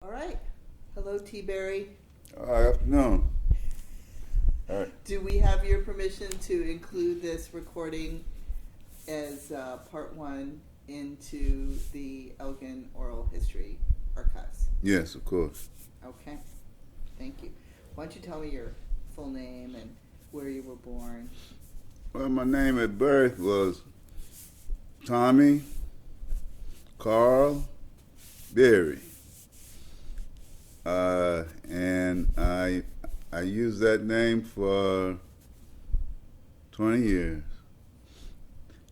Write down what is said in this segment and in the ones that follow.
All right. Hello, T. Berry. Afternoon. All right. Do we have your permission to include this recording as part one into the Elgin Oral History Archives? Yes, of course. Okay. Thank you. Why don't you tell me your full name and where you were born? Well, my name at birth was Tommy Carl Berry. And I used that name for 20 years.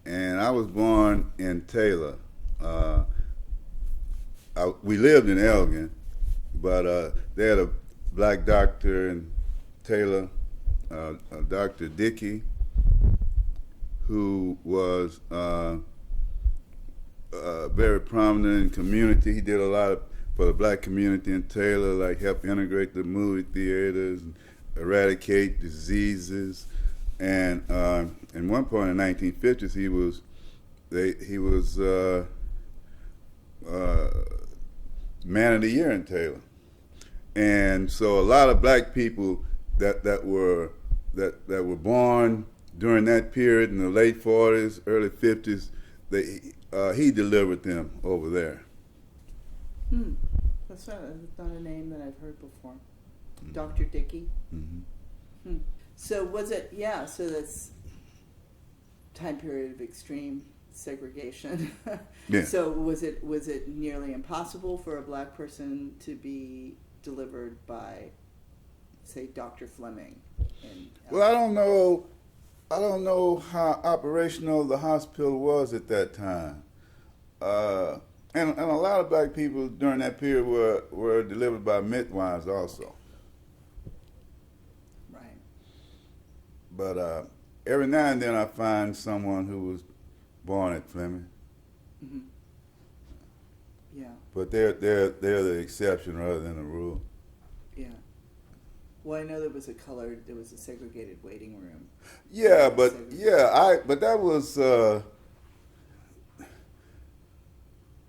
And I was born in Taylor. We lived in Elgin, but they had a black doctor in Taylor, Dr. Dickey, who was very prominent in the community. He did a lot for the black community in Taylor, like help integrate the movie theaters, and eradicate diseases. And at one point in the 1950s, he was Man of the Year in Taylor. And so a lot of black people that were born during that period in the late 40s, early 50s, he delivered them over there. That's not a name that I've heard before. Mm-hmm. Dr. Dickey. Mm-hmm. So was it? Yeah. So that's time period of extreme segregation. Yeah. So was it nearly impossible for a black person to be delivered by, say, Dr. Fleming? Well, I don't know how operational the hospital was at that time. And a lot of black people during that period were delivered by midwives also. Right. But every now and then I find someone who was born at Fleming. Mm-hmm. Yeah. But they're the exception rather than the rule. Yeah. Well, I know there was a segregated waiting room. Yeah, but that was.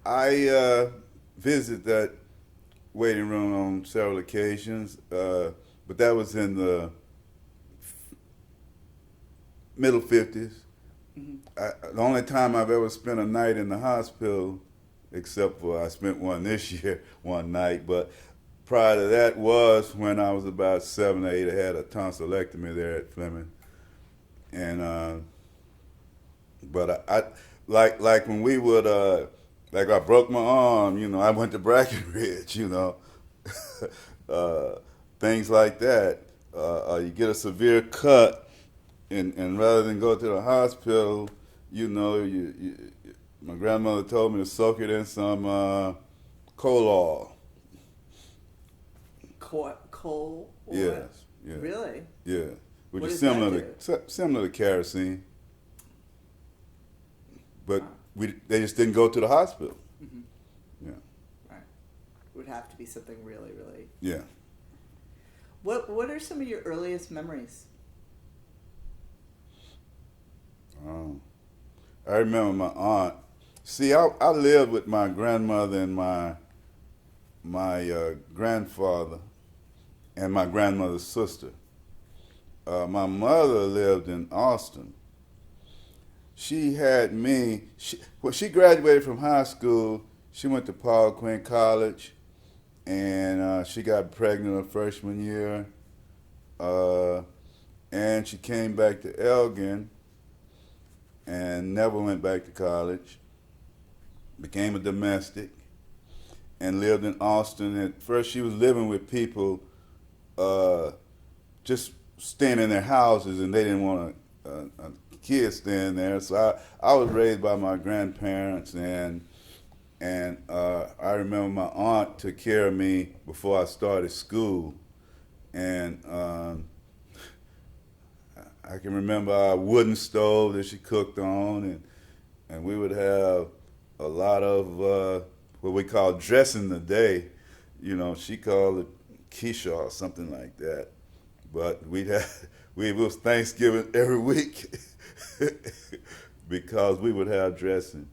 I visited that waiting room on several occasions, but that was in the middle 50s. Mm-hmm. The only time I've ever spent a night in the hospital, except for I spent one this year, one night, but prior to that was when I was about 7 or 8. I had a tonsillectomy there at Fleming, and but I like when we would. Like I broke my arm, I went to Brackenridge, things like that. You get a severe cut, and rather than go to the hospital, my grandmother told me to soak it in some coal oil. Coal oil? Yes. Yeah. Really? Yeah. Which What is does similar to kerosene. But they just didn't go to the hospital. Mm-hmm. Yeah. Right. It would have to be something really, really. Yeah. What are some of your earliest memories? I remember my aunt. See, I lived with my grandmother and my grandfather and my grandmother's sister. My mother lived in Austin. She had me. When she graduated from high school, she went to Paul Quinn College, and she got pregnant her freshman year. And she came back to Elgin and never went back to college. Became a domestic and lived in Austin. At first, she was living with people, just staying in their houses, and they didn't want a kids staying there. So I was raised by my grandparents, and I remember my aunt took care of me before I started school, and I can remember our wooden stove that she cooked on, and we would have a lot of what we call dressing the day. She called it quiche or something like that. But it was Thanksgiving every week because we would have dressing.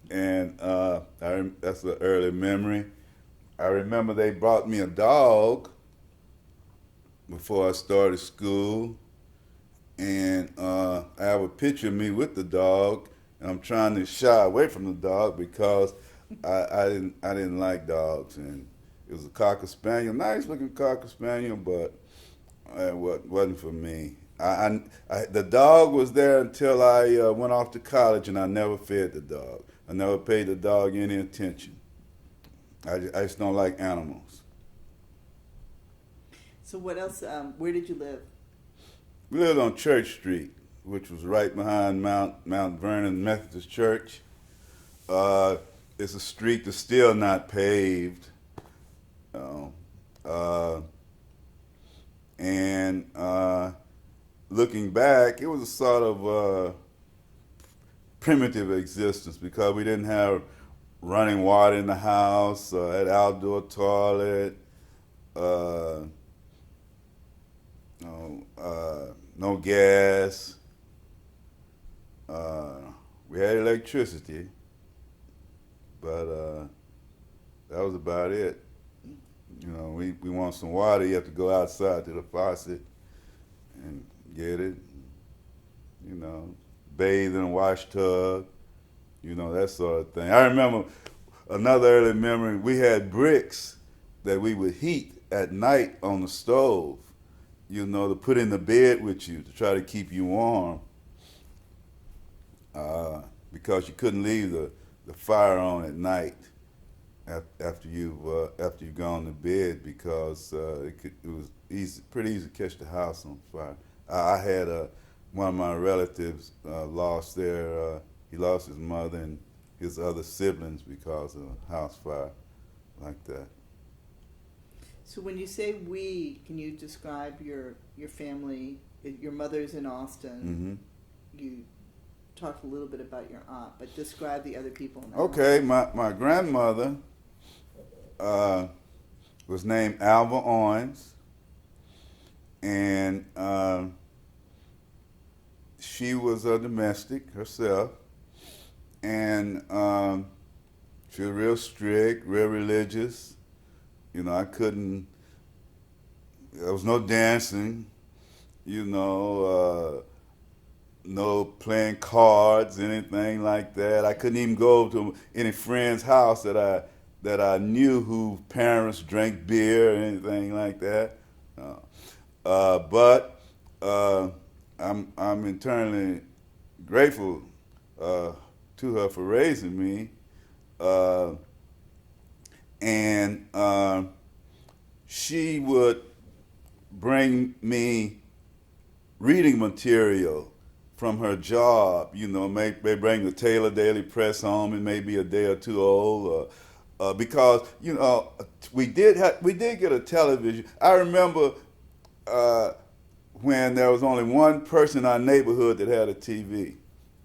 And that's an early memory. I remember they brought me a dog before I started school, and I have a picture of me with the dog, and I'm trying to shy away from the dog because I didn't like dogs, and it was a cocker spaniel, nice looking cocker spaniel, but it wasn't for me. The dog was there until I went off to college, and I never fed the dog. I never paid the dog any attention. I just don't like animals. So what else? Where did you live? We lived on Church Street, which was right behind Mount Vernon Methodist Church. It's a street that's still not paved. And looking back, it was a sort of primitive existence because we didn't have running water in the house, had outdoor toilet, no gas. We had electricity, but that was about it. You know, we want some water, you have to go outside to the faucet and get it. You know, bathe in a wash tub, you know, that sort of thing. I remember another early memory, we had bricks that we would heat at night on the stove, you know, to put in the bed with you to try to keep you warm, because you couldn't leave the fire on at night after you've gone to bed because it was pretty easy to catch the house on fire. I had one of my relatives he lost his mother and his other siblings because of a house fire like that. So when you say we, can you describe your family? Your mother's in Austin. Mm-hmm. You talked a little bit about your aunt, but describe the other people in that Okay, my grandmother was named Alva Owens, and she was a domestic herself, and she was real strict, real religious. You know, there was no dancing, you know, no playing cards, anything like that. I couldn't even go to any friend's house that I knew whose parents drank beer or anything like that. But I'm eternally grateful to her for raising me, and she would bring me reading material from her job. You know, may bring the Taylor Daily Press home. It may be a day or two old, because you know we did get a television. I remember when there was only one person in our neighborhood that had a TV,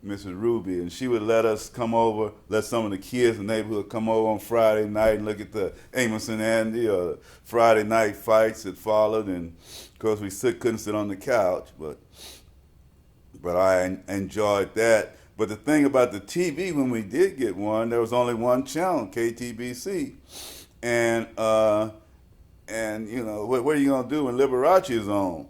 Mrs. Ruby, and she would let some of the kids in the neighborhood come over on Friday night and look at the Amos and Andy or Friday night fights that followed. And of course, we couldn't sit on the couch, but I enjoyed that. But the thing about the TV, when we did get one, there was only one channel, KTBC, and you know, what are you gonna do when Liberace is on?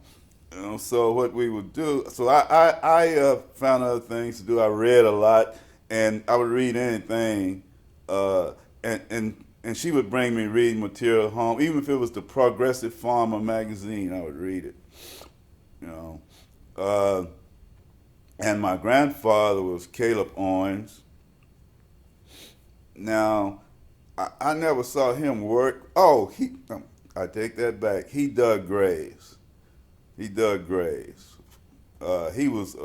You know, so what we would do, so I found other things to do. I read a lot, and I would read anything, and she would bring me reading material home, even if it was the Progressive Farmer magazine. I would read it, you know. And my grandfather was Caleb Owens. Now, I never saw him work. Oh, I take that back. He dug graves. He was,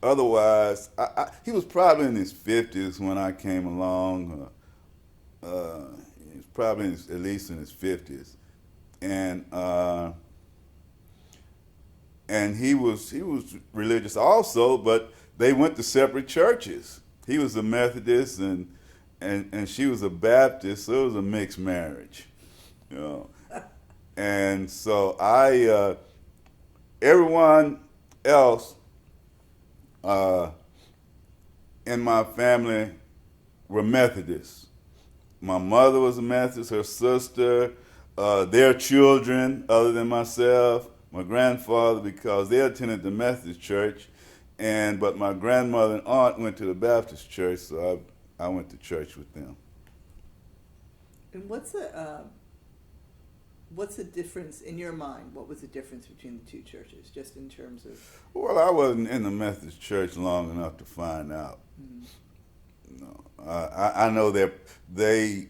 otherwise, he was probably in his 50s when I came along. He was probably at least in his 50s. And he was religious also, but they went to separate churches. He was a Methodist and she was a Baptist, so it was a mixed marriage, you know. And so everyone else in my family were Methodists. my mother was a Methodist, her sister, their children, other than myself, my grandfather, because they attended the Methodist church, but my grandmother and aunt went to the Baptist church, so I went to church with them. And what's the difference in your mind? What was the difference between the two churches, just in terms of? Well, I wasn't in the Methodist church long enough to find out. No, I know that they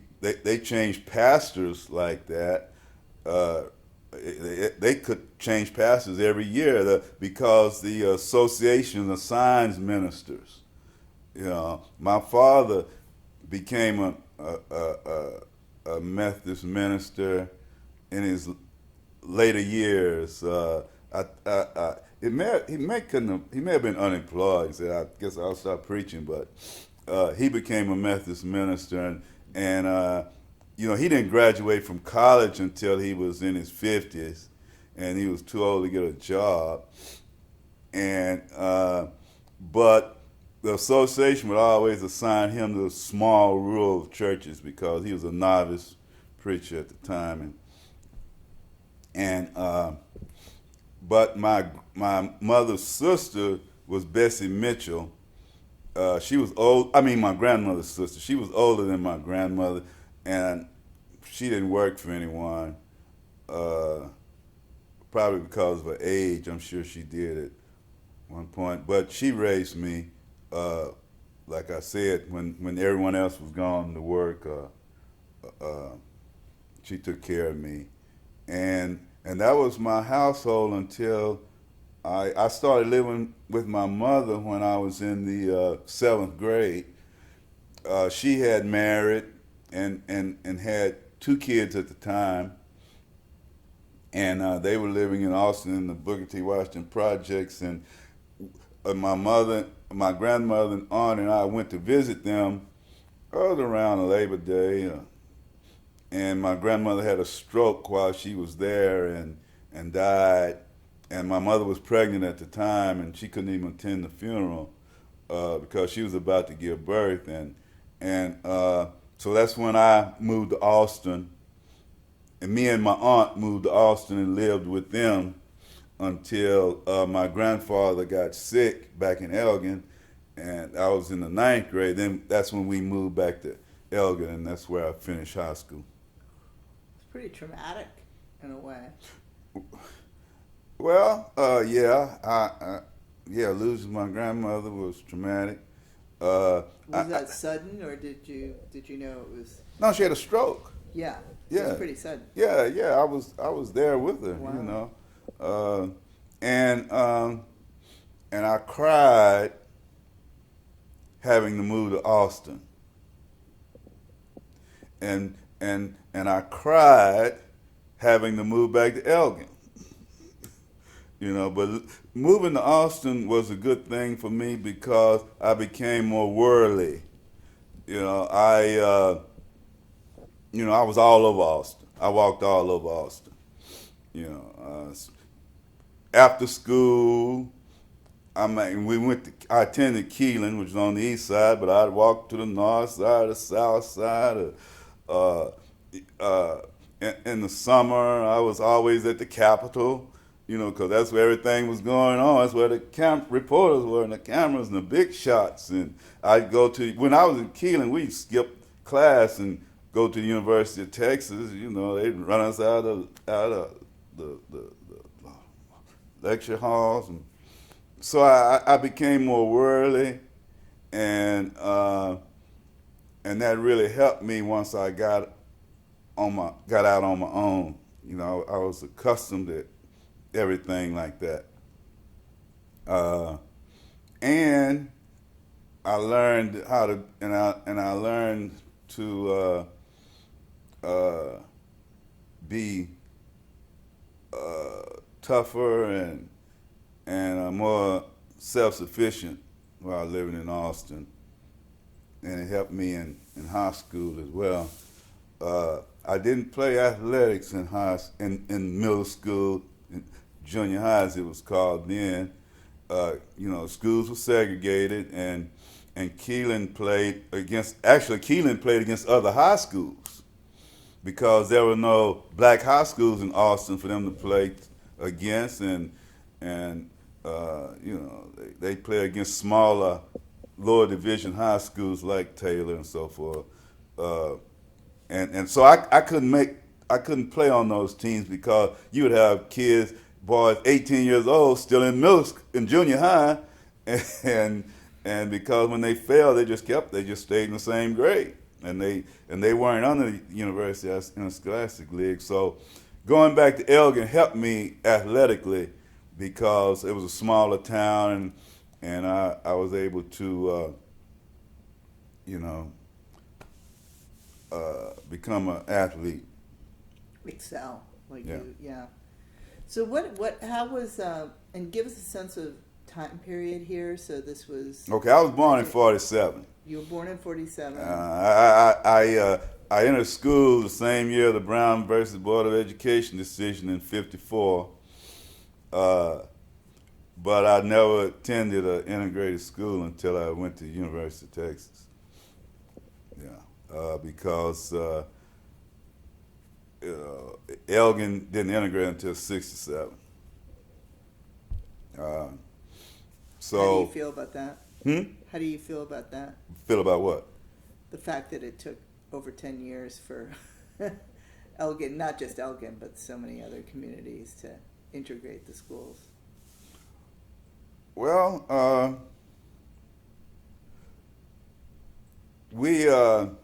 changed pastors like that. They could change pastors every year because the association assigns ministers. My father became a Methodist minister in his later years. He may have been unemployed. He said, "I guess I'll stop preaching." But he became a Methodist minister, and he didn't graduate from college until he was in his 50s, and he was too old to get a job. And but the association would always assign him to small rural churches because he was a novice preacher at the time, but my mother's sister was Bessie Mitchell. She was old. I mean, my grandmother's sister. She was older than my grandmother, and she didn't work for anyone. Probably because of her age. I'm sure she did at one point. But she raised me, like I said, when everyone else was gone to work. She took care of me, and that was my household until I started living with my mother when I was in the 7th grade. She had married and had 2 kids at the time, and they were living in Austin in the Booker T. Washington projects. And my grandmother and aunt and I went to visit them. It was around Labor Day, and my grandmother had a stroke while she was there and died. And my mother was pregnant at the time, and she couldn't even attend the funeral because she was about to give birth. And so that's when I moved to Austin, and me and my aunt moved to Austin and lived with them until my grandfather got sick back in Elgin, and I was in the 9th grade. Then that's when we moved back to Elgin, and that's where I finished high school. It's pretty traumatic in a way. Well, losing my grandmother was traumatic. Was that sudden, or did you know it was? No, she had a stroke. Yeah. Yeah. It was pretty sudden. Yeah. I was there with her. Wow. And I cried having to move to Austin. And I cried having to move back to Elgin. But moving to Austin was a good thing for me because I became more worldly. I was all over Austin. I walked all over Austin. After school, I attended Keelan, which was on the east side, but I'd walk to the north side, the south side. In the summer, I was always at the Capitol. Because that's where everything was going on. That's where the reporters were, and the cameras and the big shots. And I'd go to, when I was in Keelan, we'd skip class and go to the University of Texas. They'd run us out of the lecture halls. And so I became more worldly, and that really helped me once I got out on my own. I was accustomed to everything like that. And I learned how to, I learned to be tougher and more self-sufficient while living in Austin. And it helped me in high school as well. I didn't play athletics in middle school. Junior high, as it was called then. Schools were segregated, and and Keelan played against. Actually, Keelan played against other high schools because there were no black high schools in Austin for them to play against, and they play against smaller, lower division high schools like Taylor and so forth. And so I couldn't play on those teams because you would have kids, boys 18 years old, still in junior high, and because when they failed, they just stayed in the same grade, and they weren't under the university in a scholastic league. So going back to Elgin helped me athletically because it was a smaller town, and I was able to become an athlete. Excel, like Yeah. you, yeah. So how was, and give us a sense of time period here. So this was. Okay, I was born in '47. You were born in 47. I entered school the same year the Brown versus Board of Education decision in '54, but I never attended an integrated school until I went to the University of Texas. Yeah, because Elgin didn't integrate until '67. So. How do you feel about that? Hmm? How do you feel about that? Feel about what? The fact that it took over 10 years for Elgin, not just Elgin, but so many other communities to integrate the schools. Well, we, of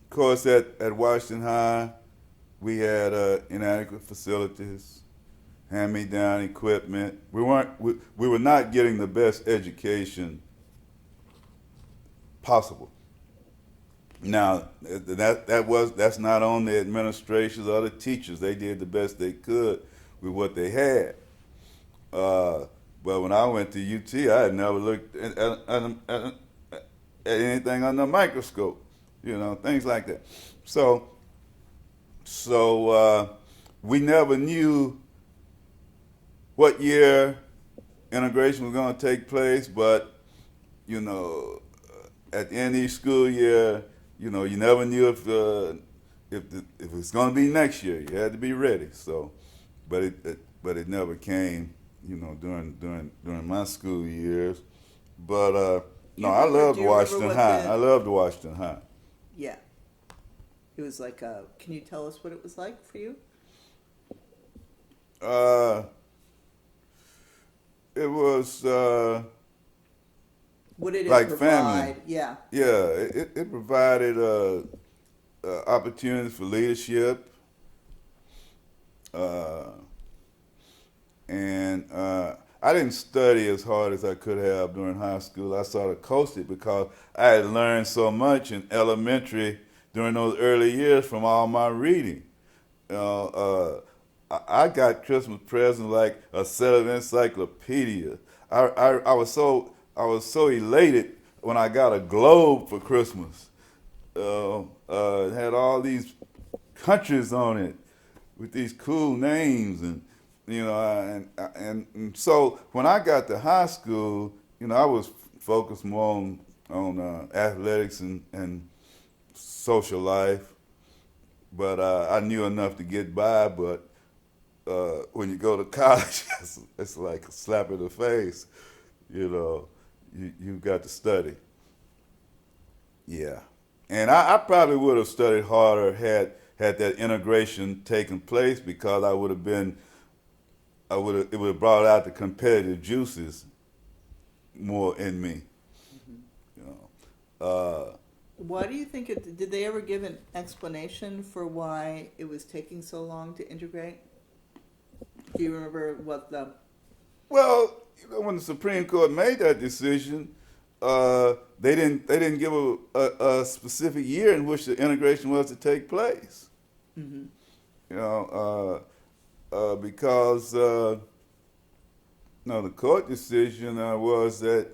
course, at Washington High, we had inadequate facilities, hand-me-down equipment. We were not getting the best education possible. Now, that's not on the administrations or the teachers. They did the best they could with what they had. But when I went to UT, I had never looked at anything under a microscope, things like that. So we never knew what year integration was going to take place, but at the end of each school year, you never knew if it was going to be next year. You had to be ready. So, but it never came, during my school years. But no, I loved Washington High. I loved Washington High. Yeah. It was like can you tell us what it was like for you? It was what did it like provide? family. Yeah. Yeah, it provided opportunities for leadership, and I didn't study as hard as I could have during high school. I sort of coasted because I had learned so much in elementary during those early years from all my reading. I got Christmas presents like a set of encyclopedias. I was so elated when I got a globe for Christmas. It had all these countries on it with these cool names, and and so when I got to high school, I was focused more on athletics and social life, but I knew enough to get by. But when you go to college, it's like a slap in the face. You've got to study. Yeah, and I probably would have studied harder had that integration taken place, because it would have brought out the competitive juices more in me. Mm-hmm. Why do you think did they ever give an explanation for why it was taking so long to integrate? Do you remember what the... Well, when the Supreme Court made that decision, they didn't give a specific year in which the integration was to take place. Mm-hmm. Because the court decision was that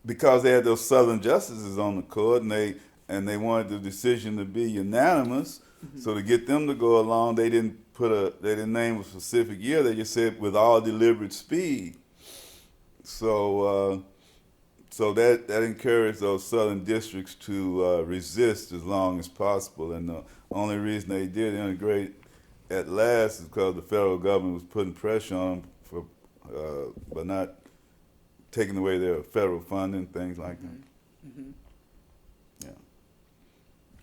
because they had those Southern justices on the court, and they wanted the decision to be unanimous, mm-hmm. So to get them to go along, they didn't name a specific year. They just said with all deliberate speed. So so that encouraged those southern districts to resist as long as possible. And the only reason they did integrate at last is because the federal government was putting pressure on them for by not taking away their federal funding, things like that. Mm-hmm. Yeah.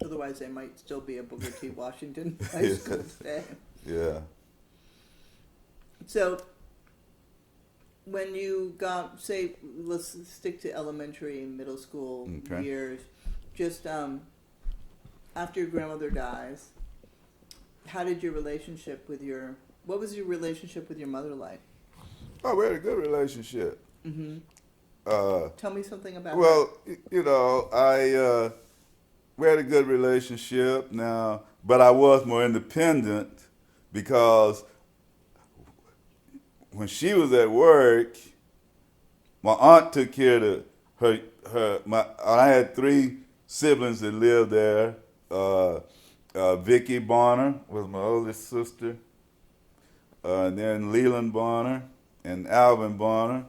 Otherwise, they might still be a Booker T. Washington high school today. Yeah. So, when you got, say, let's stick to elementary and middle school years, just after your grandmother dies, how did your relationship with what was your relationship with your mother like? Oh, we had a good relationship. Mm-hmm. Tell me something about well, you know, we had a good relationship now, but I was more independent because when she was at work, my aunt took care of I had 3 siblings that lived there. Vicky Bonner was my oldest sister, and then Leland Bonner and Alvin Bonner,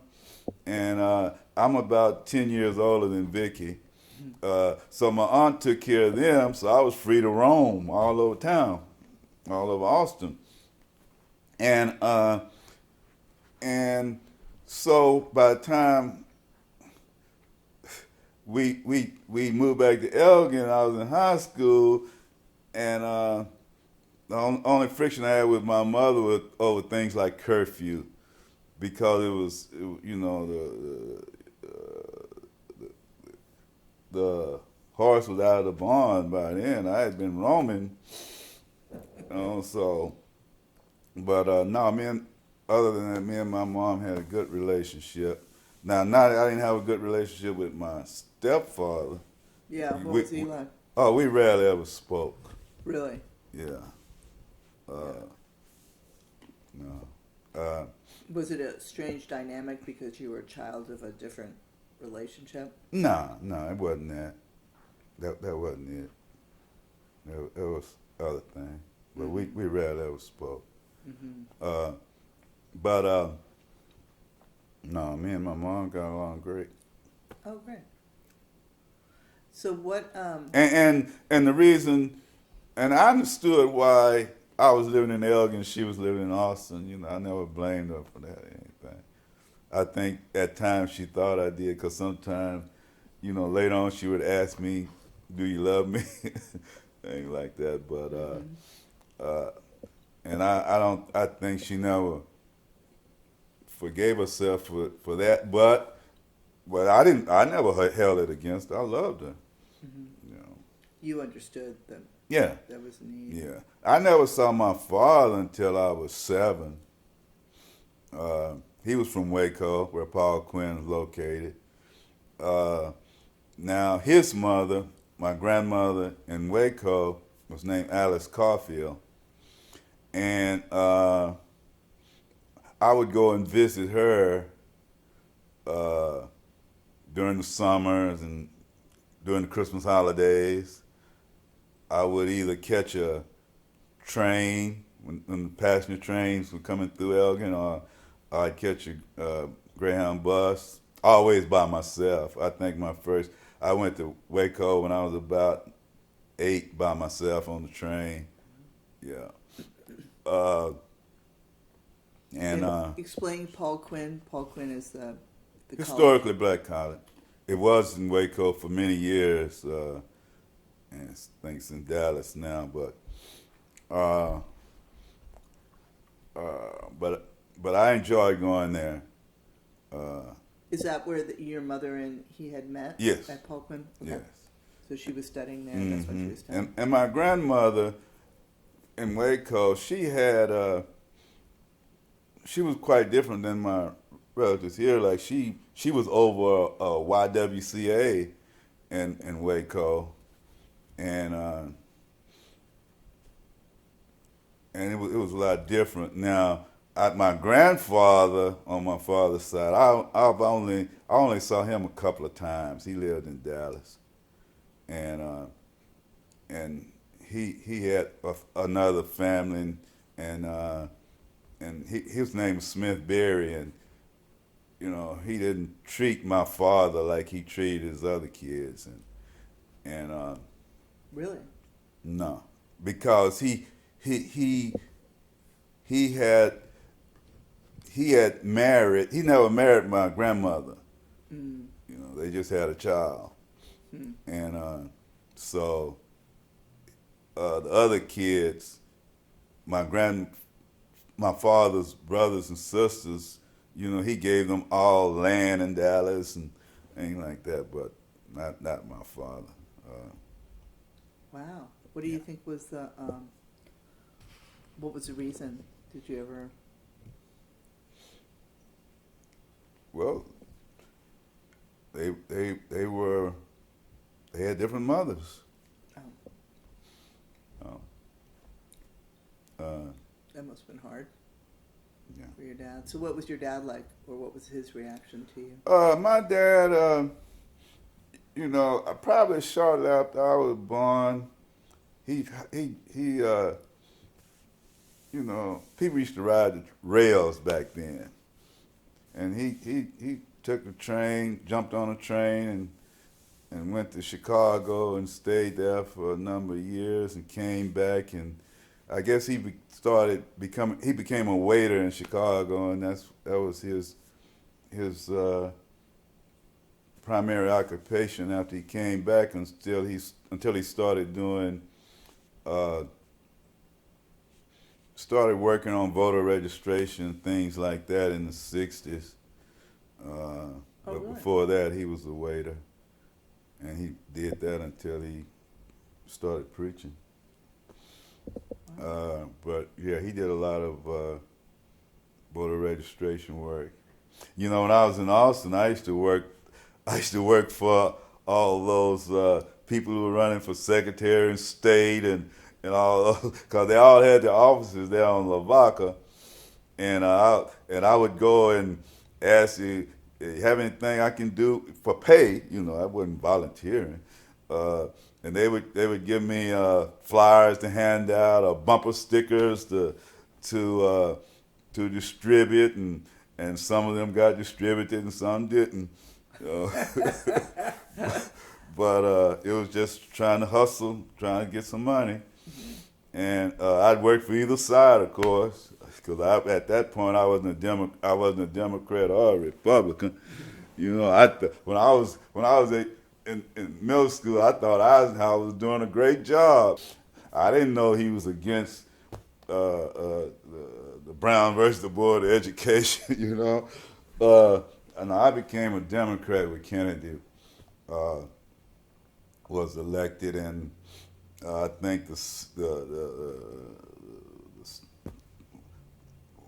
and I'm about 10 years older than Vicky. So my aunt took care of them, so I was free to roam all over town, all over Austin. And so by the time we moved back to Elgin, I was in high school, and the only friction I had with my mother was over things like curfew, because you know, the horse was out of the barn by then. I had been roaming, you know, so. But no, other than that, me and my mom had a good relationship. Now, not I didn't have a good relationship with my stepfather. Yeah, what was he like? Oh, we rarely ever spoke. Really? Yeah. No. Was it a strange dynamic because you were a child of a different relationship? No, it wasn't that. That wasn't it. It was other thing. But we rarely ever spoke. Mm-hmm. But no, me and my mom got along great. Oh, great. So what? And the reason, and I understood why I was living in Elgin, she was living in Austin. You know, I never blamed her for that or anything. I think at times she thought I did, because sometimes, you know, later on she would ask me, "Do you love me?" Things like that. But and I think she never forgave herself for that. But I never held it against her. I loved her. Mm-hmm. You know. You understood that. Yeah. That was a need. Yeah. I never saw my father until I was 7. He was from Waco, where Paul Quinn is located. Now, his mother, my grandmother in Waco, was named Alice Caulfield. And I would go and visit her during the summers and during the Christmas holidays. I would either catch a train when the passenger trains were coming through Elgin, or I'd catch a Greyhound bus, always by myself. I think I went to Waco when I was about 8 by myself on the train. Yeah. And explain Paul Quinn. Paul Quinn is the historically black college. It was in Waco for many years, and I think it's in Dallas now. But I enjoyed going there. Is that where your mother and he had met? Yes. At Paul Quinn? Okay. Yes. So she was studying there. Mm-hmm. That's what she was studying. And my grandmother in Waco, she was quite different than my relatives here. Like she was over YWCA in Waco, and it was a lot different. Now, my grandfather on my father's side, I only saw him a couple of times. He lived in Dallas, and he had another family, and his name was Smith Berry, you know, he didn't treat my father like he treated his other kids, and Really? no, because he he had married. He never married my grandmother. Mm. You know, they just had a child, Hmm. and so the other kids, my father's brothers and sisters, you know, he gave them all land in Dallas and things like that, but not my father. Wow. What do Yeah. you think was the what was the reason? Did you ever? Well, they had different mothers. Oh, Oh, uh, that must have been hard yeah. for your dad. So, what was your dad like, or what was his reaction to you? My dad, you know, probably shortly after I was born, he you know, people used to ride the rails back then, and he took the train, jumped on a train, and went to Chicago and stayed there for a number of years and came back, and I guess he became a waiter in Chicago, and that was his primary occupation after he came back until he uh, started working on voter registration, things like that in the 60s. Oh, But really? before that, he was a waiter, and he did that until he started preaching. But yeah, he did a lot of voter registration work. You know, when I was in Austin, I used to work for all those people who were running for Secretary of State and all, because they all had their offices there on Lavaca, and I would go and ask you, have anything I can do for pay? You know, I wasn't volunteering, and they would give me flyers to hand out or bumper stickers to to distribute, and some of them got distributed and some didn't. But it was just trying to hustle, trying to get some money. And I'd work for either side, of course, because at that point I wasn't a Democrat or a Republican. You know, when I was in middle school, I thought Eisenhower was doing a great job. I didn't know he was against the Brown versus the Board of Education. You know, and I became a Democrat with Kennedy uh, was elected, and I think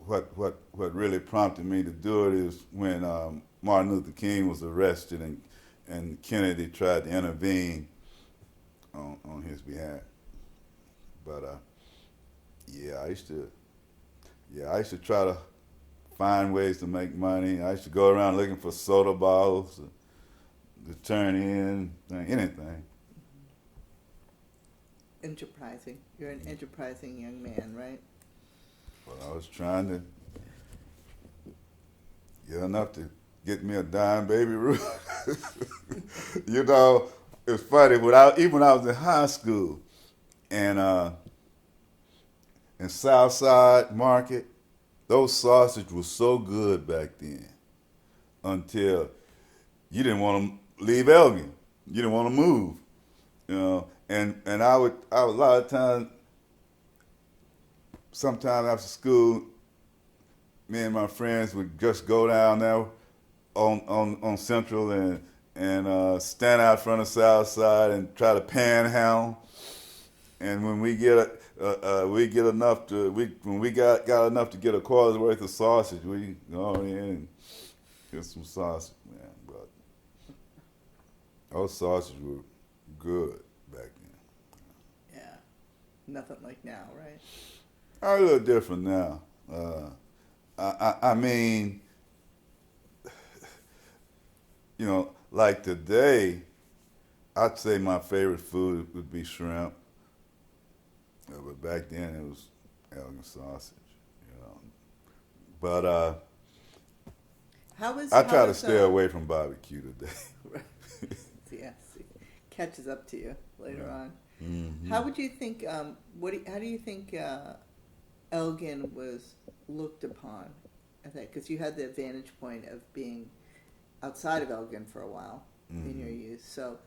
what really prompted me to do it is when Martin Luther King was arrested and Kennedy tried to intervene on his behalf. But yeah, I used to try to find ways to make money. I used to go around looking for soda bottles to turn in, anything. Enterprising. You're an enterprising young man, right? But I was trying to get enough to get me a dime Baby Ruth. You know, it's funny. Even when I was in high school, and in Southside Market, those sausages were so good back then until you didn't want to leave Elgin. You didn't want to move. You know, and I would a lot of times, sometime after school, me and my friends would just go down there on Central and stand out front of Southside and try to panhandle. And when we get enough when we got enough to get a quarter's worth of sausage, we go in and get some sausage, man. But those sausages were good back then. Yeah. Nothing like now, right? A little different now. I mean, you know, like today, I'd say my favorite food would be shrimp. But back then it was Elgin sausage, you know. But I try to stay away from barbecue today. Yes, it catches up to you later on. Mm-hmm. How would you think? How do you think Elgin was looked upon? Because you had the vantage point of being outside of Elgin for a while in your youth. So,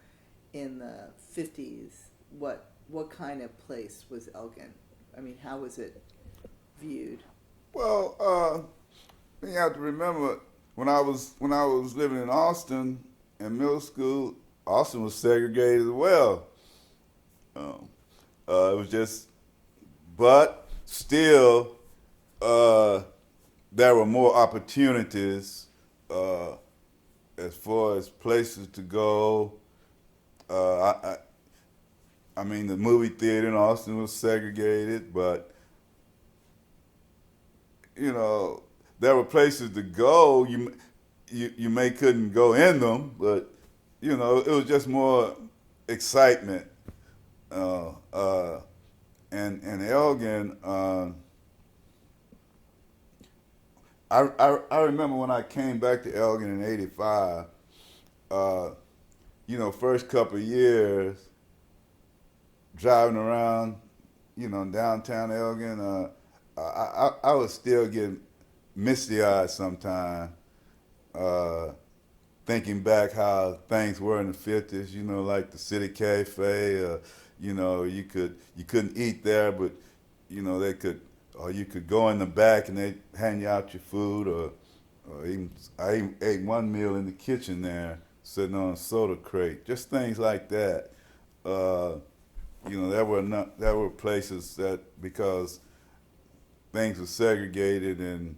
in the 50s, what kind of place was Elgin? I mean, how was it viewed? Well, you have to remember when I was living in Austin in middle school, Austin was segregated as well. It was just, but still, there were more opportunities as far as places to go. I mean, the movie theater in Austin was segregated, but you know, there were places to go. You may couldn't go in them, but you know, it was just more excitement. And Elgin, I remember when I came back to Elgin in '85. You know, first couple of years driving around, you know, downtown Elgin, I was still getting misty-eyed sometimes, thinking back how things were in the '50s. You know, like the City Cafe. You know, you couldn't eat there, but you know or you could go in the back and they hand you out your food, or even I even ate one meal in the kitchen there, sitting on a soda crate. Just things like that. You know, there were places that, because things were segregated and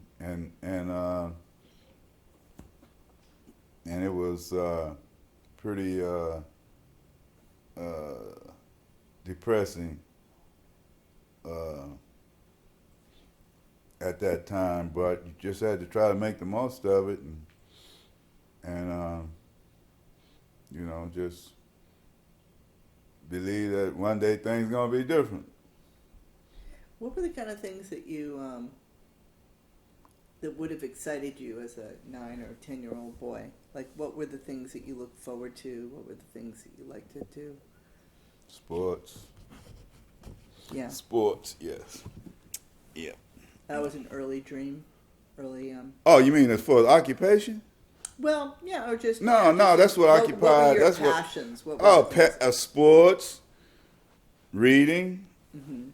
it was pretty depressing at that time, but you just had to try to make the most of it, and you know, just believe that one day things gonna be different. What were the kind of things that you that would have excited you as a 9 or 10-year-old boy? Like, what were the things that you looked forward to? What were the things that you liked to do? Sports. Yeah. Sports, yes. Yeah. That was an early dream, early. Oh, you mean as far as occupation? Well, yeah, or just no. That's what occupied. What were your that's passions? What. What were sports, reading. Mm-hmm.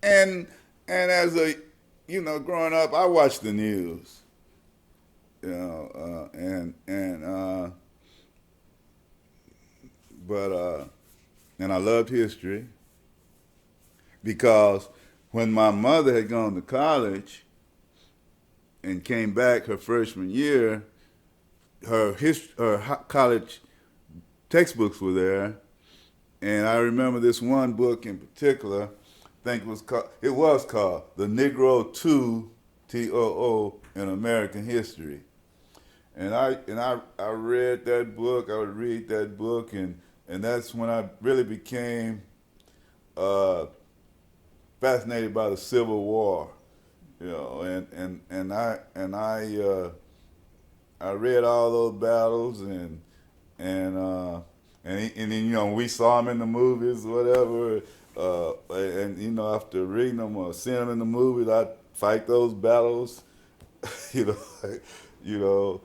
And as a, you know, growing up, I watched the news. You know, and I loved history, because when my mother had gone to college and came back her freshman year, her college textbooks were there, and I remember this one book in particular. I think it was called The Negro Too, TOO, in American History. And I read that book. I would read that book, and that's when I really became fascinated by the Civil War. You know, I read all those battles, and then, you know, we saw them in the movies, whatever. And you know, after reading them or seeing them in the movies, I'd fight those battles. you know, you know,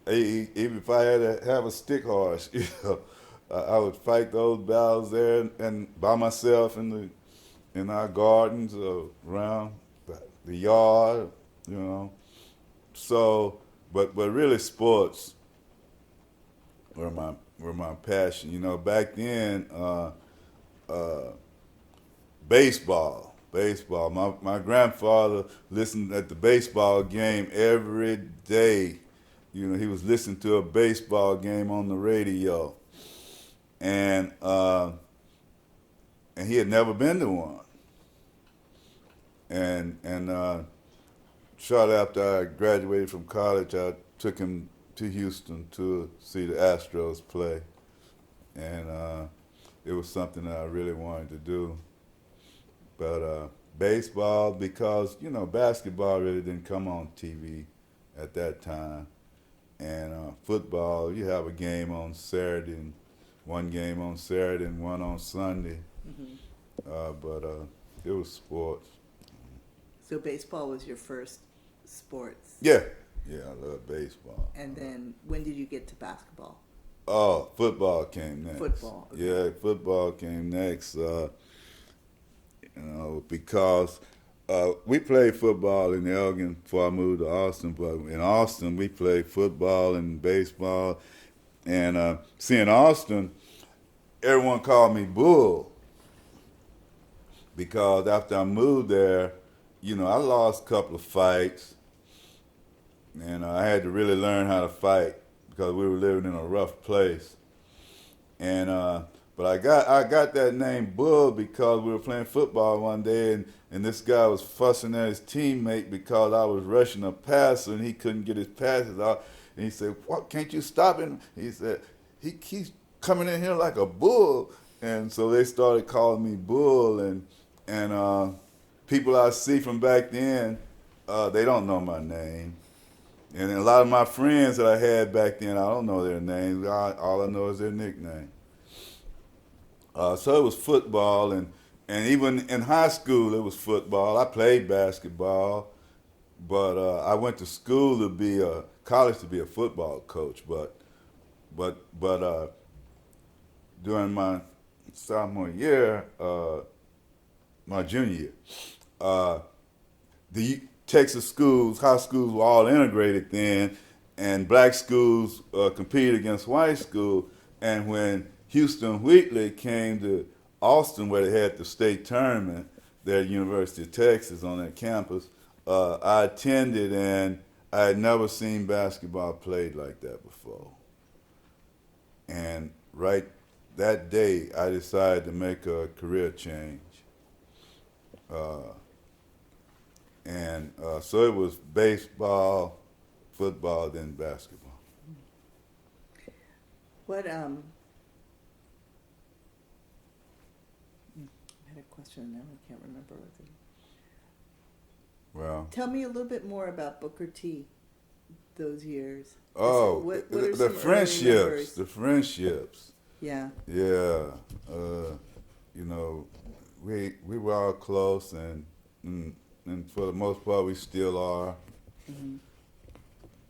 even if I had to have a stick horse, you know, I would fight those battles there and by myself in our gardens around the yard, you know. So, but really, sports were my passion. You know, back then. Baseball. My grandfather listened at the baseball game every day. You know, he was listening to a baseball game on the radio, and he had never been to one. And shortly after I graduated from college, I took him to Houston to see the Astros play, and it was something that I really wanted to do. But baseball, because basketball really didn't come on TV at that time, and football, you have a game on Saturday, and one game on Saturday and one on Sunday. But it was sports. So baseball was your first sports. Yeah, I love baseball. And then when did you get to basketball? Oh, football came next. Football. Okay. Yeah, football came next. Because we played football in Elgin before I moved to Austin, but in Austin we played football and baseball. And in Austin, everyone called me Bull because after I moved there, I lost a couple of fights, and I had to really learn how to fight because we were living in a rough place. And but I got that name Bull because we were playing football one day, and this guy was fussing at his teammate because I was rushing a passer and he couldn't get his passes out. And he said, "What? Can't you stop him?" He said, "He keeps coming in here like a bull." And so they started calling me Bull, and people I see from back then, they don't know my name. And a lot of my friends that I had back then, I don't know their names. All I know is their nickname. So it was football, and even in high school it was football. I played basketball, but I went to school college to be a football coach. But during my sophomore year, my junior year, the Texas schools, high schools were all integrated then, and black schools competed against white schools. And when Houston Wheatley came to Austin, where they had the state tournament there at University of Texas on that campus, I attended, and I had never seen basketball played like that before. And right that day, I decided to make a career change. So it was baseball, football, then basketball. What I had a question now, I can't remember what it. Well, tell me a little bit more about Booker T. Those years. Oh, what the are some friendships. The friendships. Yeah. Yeah. We were all close, and for the most part, we still are. Mm-hmm.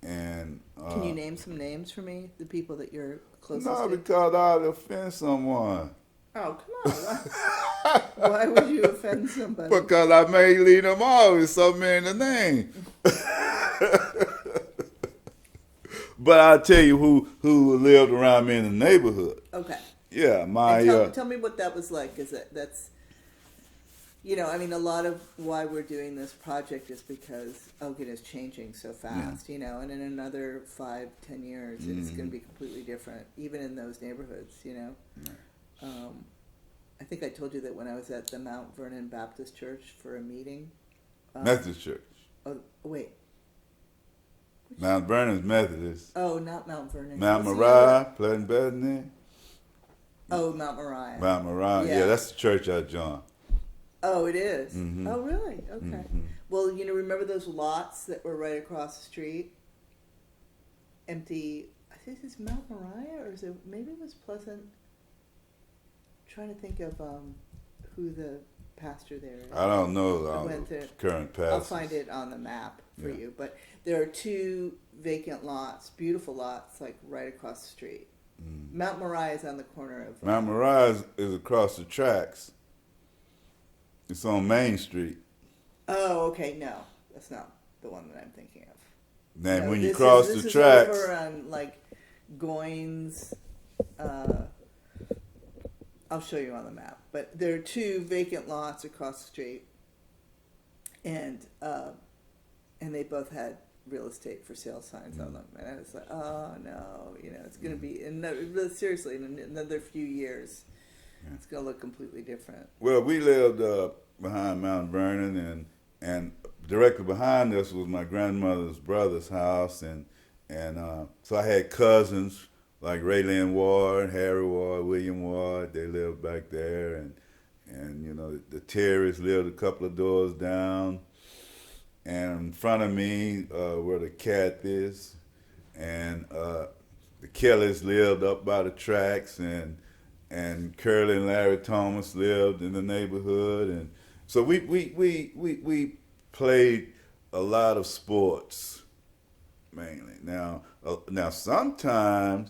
And can you name some names for me? The people that you're closest no, to? because I'd offend someone. Oh, come on. Why would you offend somebody? Because I may lead them all with something in the name. But I'll tell you who lived around me in the neighborhood. Okay. Yeah, tell me what that was like. Is that's a lot of why we're doing this project is because Elgin is changing so fast, and in another 5-10 years, it's going to be completely different, even in those neighborhoods, I think I told you that when I was at the Mount Vernon Baptist Church for a meeting. Methodist Church. Oh, wait. Mount Vernon's Methodist. Oh, not Mount Vernon. Mount Moriah, Pleasant Bethany. Oh, Mount Moriah. Mount Moriah, yeah, that's the church I joined. Oh, it is? Mm-hmm. Oh, really? Okay. Mm-hmm. Well, remember those lots that were right across the street? Empty. I think it's Mount Moriah, or maybe it was Pleasant. I'm trying to think of who the pastor there is. I don't know the current pastor. I'll find it on the map for you. But there are 2 vacant lots, beautiful lots, like right across the street. Mm. Mount Moriah is on the corner of... Mount Moriah is across the tracks. It's on Main Street. Oh, okay. No, that's not the one that I'm thinking of. Then when you cross the tracks... This is over on, Goins... I'll show you on the map. But there are 2 vacant lots across the street. And they both had real estate for sale signs on them. And I was like, oh, no, it's going to be... seriously, in another few years... Yeah. It's going to look completely different. Well, we lived behind Mount Vernon, and directly behind us was my grandmother's brother's house, and so I had cousins like Raylyn Ward, Harry Ward, William Ward. They lived back there, and you know the terrorists lived a couple of doors down, and in front of me were the Cathys, and the Kellys lived up by the tracks, and Curly and Larry Thomas lived in the neighborhood, and so we played a lot of sports mainly. Now sometimes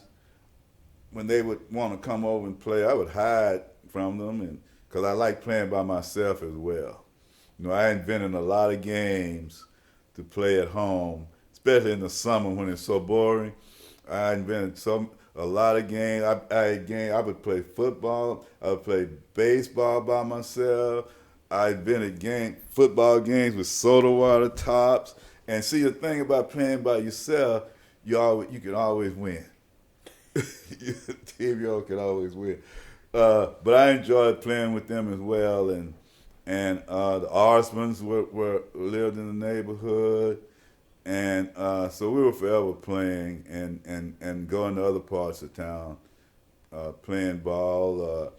when they would want to come over and play, I would hide from them, and because I like playing by myself as well. You know, I invented a lot of games to play at home, especially in the summer when it's so boring. I invented a lot of games. I would play football. I would play baseball by myself. I invented football games with soda water tops. And see, the thing about playing by yourself, you can always win. Team y'all can always win. But I enjoyed playing with them as well, and the Arsmans lived in the neighborhood, and so we were forever playing and going to other parts of town, playing ball.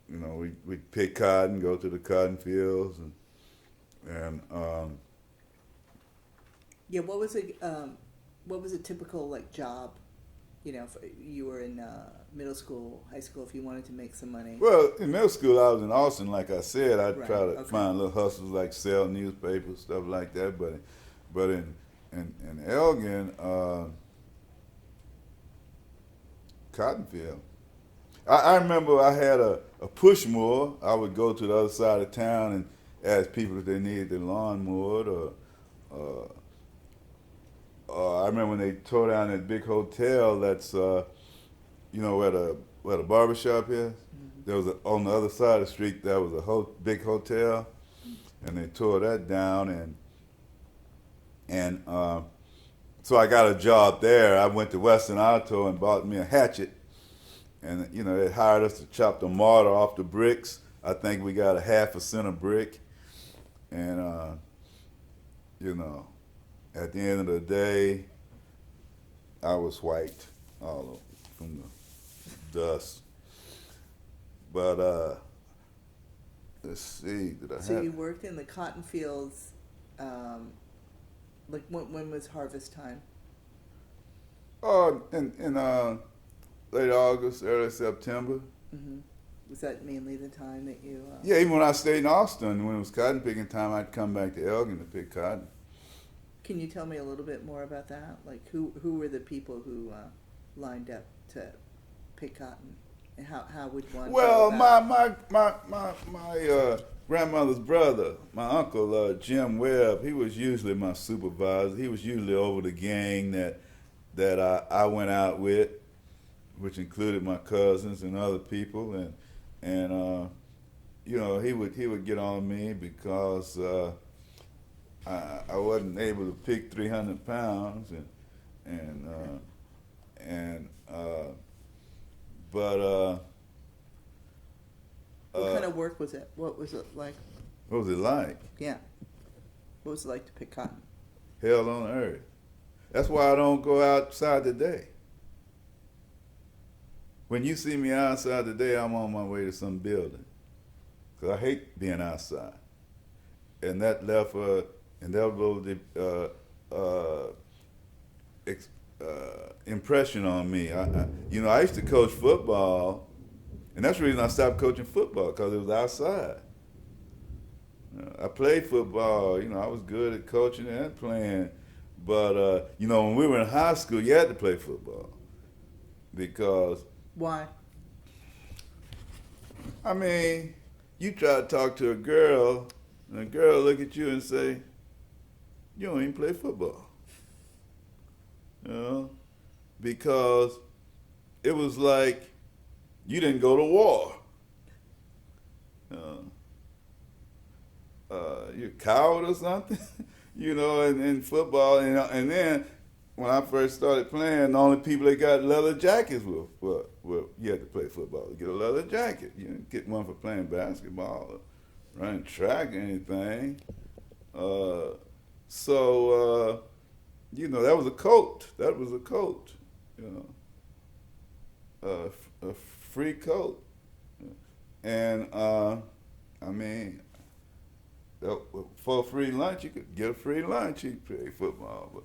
We'd pick cotton, go to the cotton fields, and Yeah, what was a typical like job? You know, if you were in middle school, high school, if you wanted to make some money. Well, in middle school, I was in Austin. Like I said, I'd Right, try to okay. find little hustles like sell newspapers, stuff like that. But in Elgin, cotton field. I remember I had a push mower. I would go to the other side of town and ask people if they needed their lawn mowed, or I remember when they tore down that big hotel that's, where the barbershop is. Mm-hmm. There was on the other side of the street, there was a big hotel, and they tore that down, and so I got a job there. I went to Western Auto and bought me a hatchet, and they hired us to chop the mortar off the bricks. I think we got a half a cent a brick, and at the end of the day, I was white all over from the dust. But let's see, did I So have? you worked in the cotton fields. Like when was harvest time? Oh, in late August, early September. Mm-hmm. Was that mainly the time that you? Yeah, even when I stayed in Austin, when it was cotton picking time, I'd come back to Elgin to pick cotton. Can you tell me a little bit more about that? Like who were the people who lined up to pick cotton, and how would one? Well, go about- my grandmother's brother, my uncle Jim Webb, he was usually my supervisor. He was usually over the gang that I went out with, which included my cousins and other people, and he would get on me because I wasn't able to pick 300 pounds, but what kind of work was it? What was it like? what was it like? Yeah. What was it like to pick cotton? Hell on earth. That's why I don't go outside today. When you see me outside today, I'm on my way to some building, because I hate being outside. And that left an indelible impression on me. I used to coach football, and that's the reason I stopped coaching football, because it was outside. I played football. I was good at coaching and playing. But, when we were in high school, you had to play football. Because, Why? I mean, you try to talk to a girl, and a girl look at you and say, you don't even play football. Because it was like you didn't go to war. You're a coward or something, in football. And then when I first started playing, the only people that got leather jackets were you had to play football to get a leather jacket. You didn't get one for playing basketball or running track or anything. So that was a coat. That was a coat. A free coat. And I mean, for a free lunch, you could get a free lunch. You could play football, but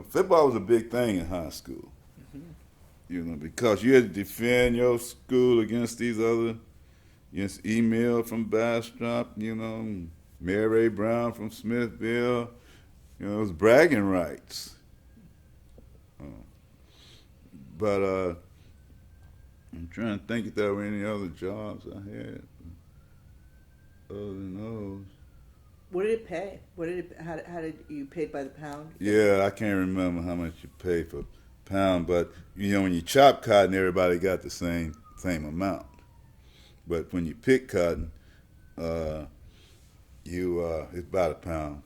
football was a big thing in high school. Because you had to defend your school against against Emil from Bastrop, Mary Brown from Smithville. It was bragging rights. But I'm trying to think if there were any other jobs I had other than those. What did it pay? How did you paid by the pound? Yeah, I can't remember how much you pay for pound, but when you chop cotton, everybody got the same amount. But when you pick cotton, it's about a pound.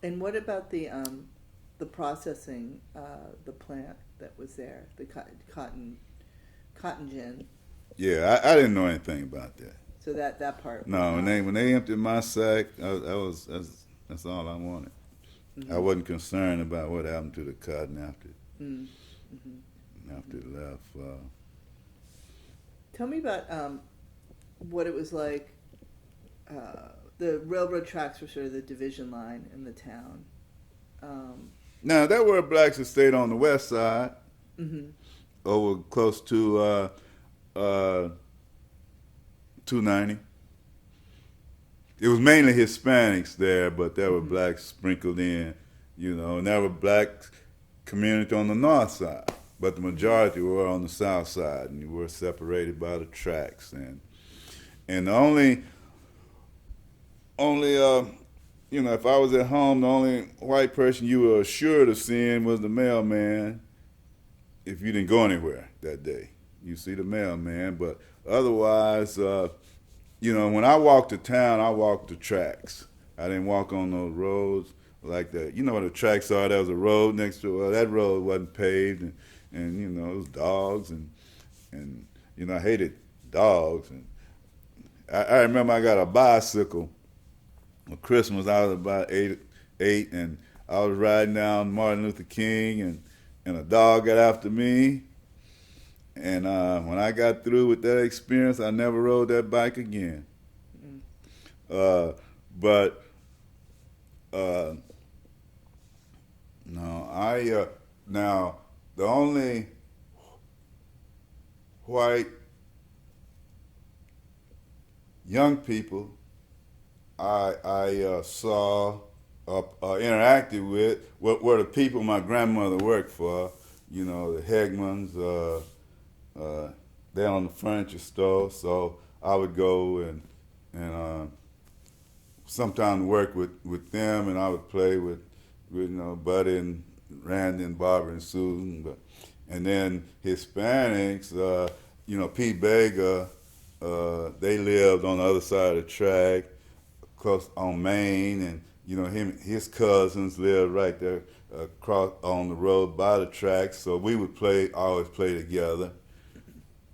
And what about the processing, the plant that was there, the cotton gin? Yeah, I didn't know anything about that. So that part. No, when they emptied my sack, that's all I wanted. Mm-hmm. I wasn't concerned about what happened to the cotton after it left. Tell me about what it was like. The railroad tracks were sort of the division line in the town. Now, there were blacks that stayed on the west side, over close to 290. It was mainly Hispanics there, but there were blacks sprinkled in, and there were black community on the north side, but the majority were on the south side, and you were separated by the tracks. And the only if I was at home, the only white person you were assured of seeing was the mailman. If you didn't go anywhere that day, you see the mailman. But otherwise, when I walked to town, I walked the tracks. I didn't walk on those roads like that. You know what the tracks are? There was a road next to it. That road wasn't paved, and it was dogs, and I hated dogs. And I remember I got a bicycle. On Christmas, I was about eight, and I was riding down Martin Luther King, and a dog got after me. And when I got through with that experience, I never rode that bike again. But no, now the only white young people I saw interacted with were the people my grandmother worked for. The Hegmans. They're on the furniture store, so I would go and sometimes work with them, and I would play with Buddy and Randy and Barbara and Susan. And then Hispanics, Pete Vega, they lived on the other side of the track, close on Main, and his cousins lived right there across on the road by the track. So we would always play together,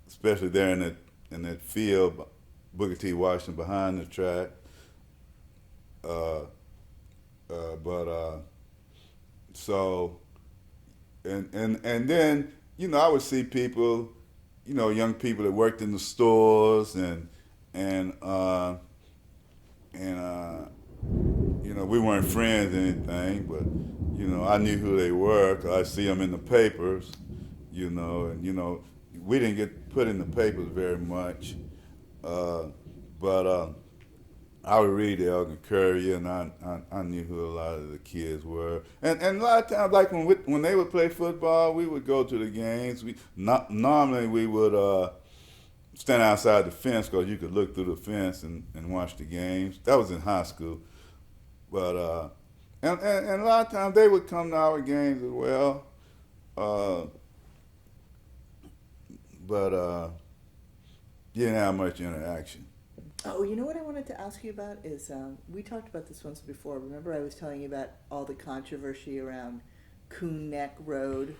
especially there in that field, Booker T. Washington behind the track. So and then I would see people, young people that worked in the stores and we weren't friends or anything, but I knew who they were 'cause I see them in the papers, and we didn't get put in the papers very much, but I would read the Elgin Courier, and I knew who a lot of the kids were, and a lot of times, like when they would play football, we would go to the games. Normally we would stand outside the fence because you could look through the fence and watch the games. That was in high school, but and a lot of times they would come to our games as well, but didn't have much interaction. Oh, you know what I wanted to ask you about is, we talked about this once before. Remember I was telling you about all the controversy around Coon Neck Road?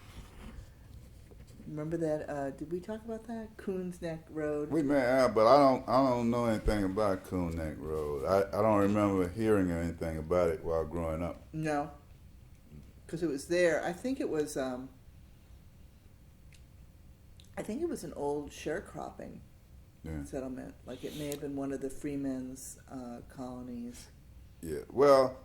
Remember that? Did we talk about that? Coon's Neck Road? We may have, but I don't know anything about Coon Neck Road. I don't remember hearing anything about it while growing up. No, because it was there. I think it was, I think it was an old sharecropping Yeah. settlement. Like it may have been one of the freemen's colonies. Yeah. Well,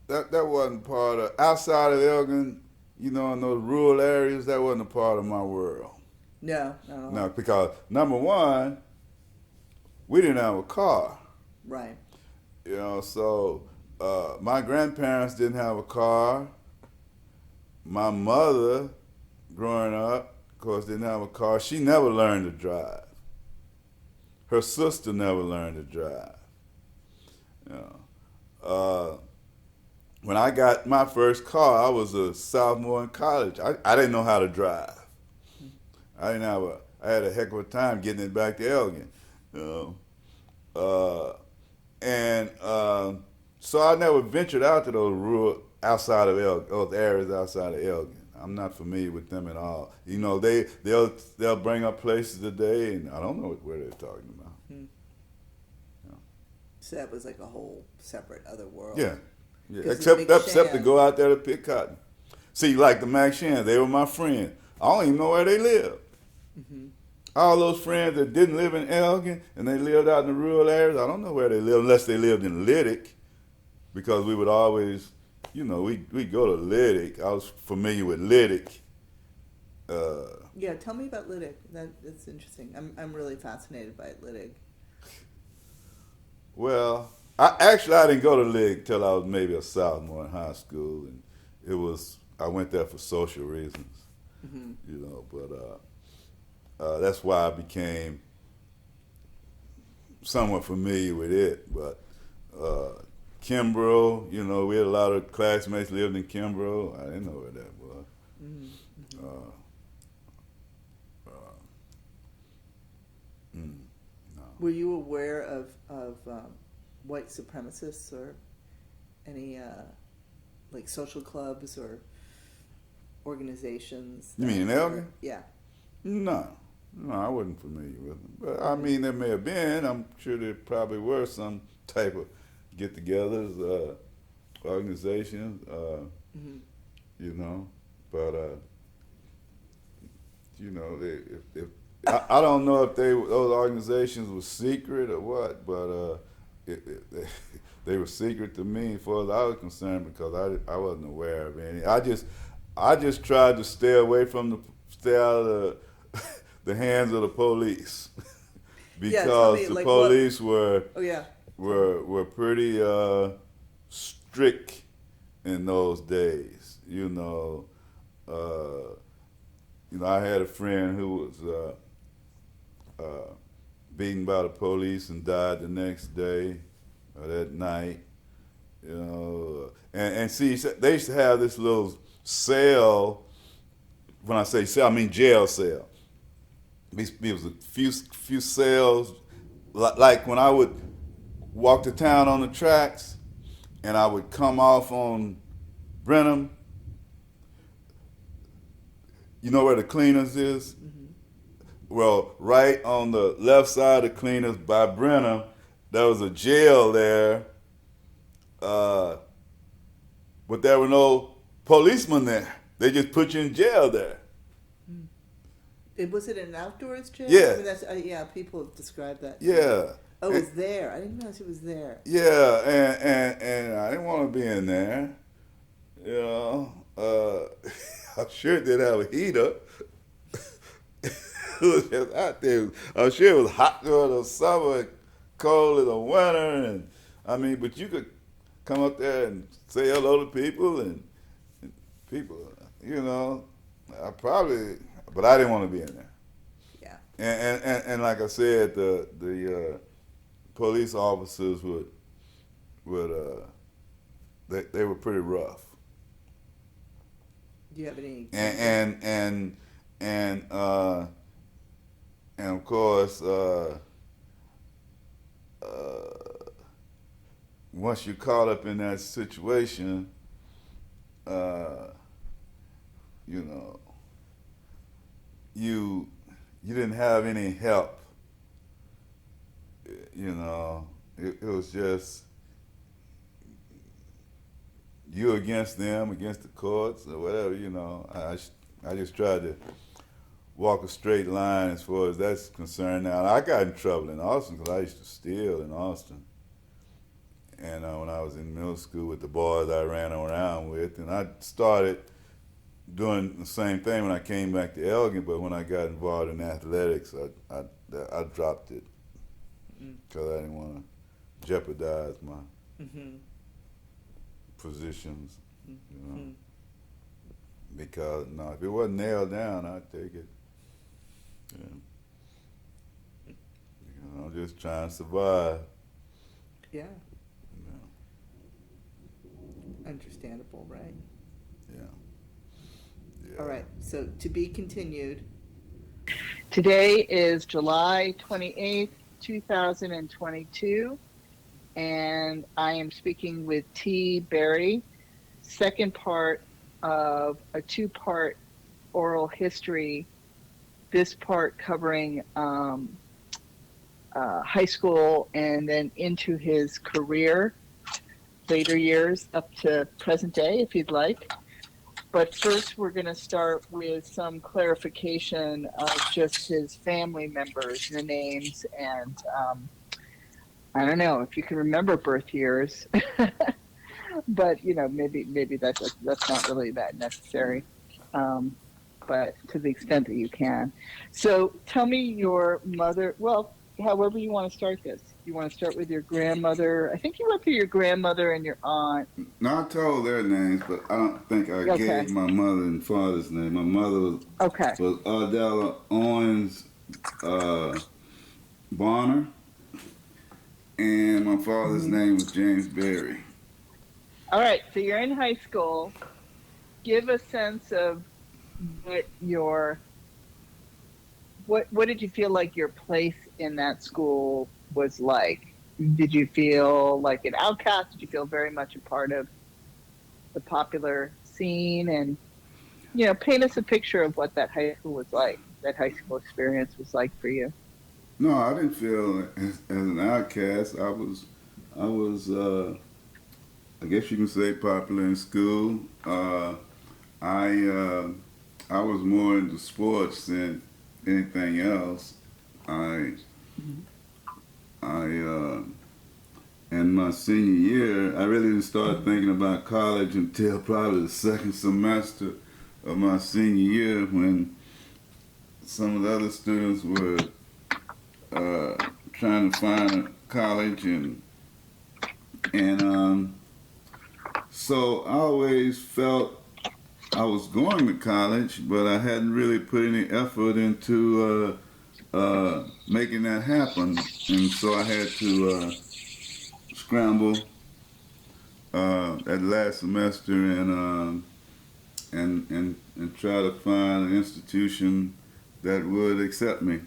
that wasn't part of outside of Elgin. You know, in those rural areas, that wasn't a part of my world. No, not at all. No, because number one, we didn't have a car. Right. You know, so my grandparents didn't have a car. My mother, growing up, of course, didn't have a car. She never learned to drive. Her sister never learned to drive. You know, when I got my first car, I was a sophomore in college. I didn't know how to drive. I had a heck of a time getting it back to Elgin. You know, and so I never ventured out to those rural outside of Elgin, those areas outside of Elgin. I'm not familiar with them at all. You know, they'll bring up places today, and I don't know where they're talking about. So that was like a whole separate other world. Yeah. The Except to go out there to pick cotton. See, like the Mac Shans, they were my friends. I don't even know where they live. Mm-hmm. All those friends that didn't live in Elgin and they lived out in the rural areas, I don't know where they live unless they lived in Liddick, because we would always, you know, we'd go to Liddick. I was familiar with Liddick. Yeah, tell me about Liddick. That's interesting. I'm really fascinated by Liddick. Well, I didn't go to Liddick till I was maybe a sophomore in high school, and I went there for social reasons, Mm-hmm. you know, but that's why I became somewhat familiar with it. But Kimbrough, you know, we had a lot of classmates lived in Kimbrough. I didn't know where that was. Mm-hmm. No. Were you aware of white supremacists or any like social clubs or organizations? You mean in Elgin? Yeah. No, I wasn't familiar with them. But I mean, there may have been. I'm sure there probably were some type of get-togethers, organizations, Mm-hmm. you know. But you know, if I don't know if those organizations were secret or what, but they were secret to me as far as I was concerned, because I wasn't aware of any. I just tried to stay out of the hands of the police because the police were pretty strict in those days. You know, I had a friend who was beaten by the police and died the next day or that night. You know, and see, they used to have this little cell. When I say cell, I mean jail cell. It was a few cells. Like when I would walk to town on the tracks, and I would come off on Brenham. You know where the cleaners is? Mm-hmm. Well, right on the left side of cleaners by Brenham, there was a jail there, but there were no policemen there. They just put you in jail there. Was it an outdoors jail? Yeah. I mean, yeah, people have described that. Yeah. Oh, it was there. I didn't realize it was there. Yeah, and I didn't want to be in there. You know, I'm sure it didn't have a heater. It was just out there. I'm sure it was hot during the summer, and cold in the winter, and I mean, but you could come up there and say hello to people, and people, you know, but I didn't want to be in there. Yeah. And like I said, the police officers they were pretty rough. Do you have any? And of course, once you're caught up in that situation, you know, you didn't have any help. You know, it was just you against them, against the courts or whatever. You know, I just tried to walk a straight line as far as that's concerned. Now, I got in trouble in Austin because I used to steal in Austin. And when I was in middle school with the boys I ran around with, and I started doing the same thing when I came back to Elgin, but when I got involved in athletics, I dropped it because I didn't want to jeopardize my positions, you know. Because no, if it wasn't nailed down, I'd take it. Yeah. You know, I'm just trying to survive. Yeah. Understandable, right? Yeah. All right, so to be continued. Today is July 28th, 2022, and I am speaking with T. Berry, second part of a two-part oral history, this part covering high school and then into his career, later years up to present day, if you'd like. But first, we're going to start with some clarification of just his family members, the names, and I don't know if you can remember birth years, but you know, maybe that's not really that necessary. But to the extent that you can. So tell me your mother. Well, however you want to start this. You want to start with your grandmother. I think you went through your grandmother and your aunt. No, I told their names, but I don't think I gave my mother and father's name. My mother was Ardella Owens Bonner, and my father's name was James Berry. All right, so you're in high school. Give a sense of what did you feel like your place in that school was like? Did you feel like an outcast? Did you feel very much a part of the popular scene? And, you know, paint us a picture of what that high school was like, that high school experience was like for you. No, I didn't feel as an outcast. I was, I guess you can say, popular in school. I was more into sports than anything else. In my senior year, I really didn't start thinking about college until probably the second semester of my senior year, when some of the other students were trying to find a college, and so I always felt I was going to college, but I hadn't really put any effort into making that happen, and so I had to scramble that last semester and try to find an institution that would accept me.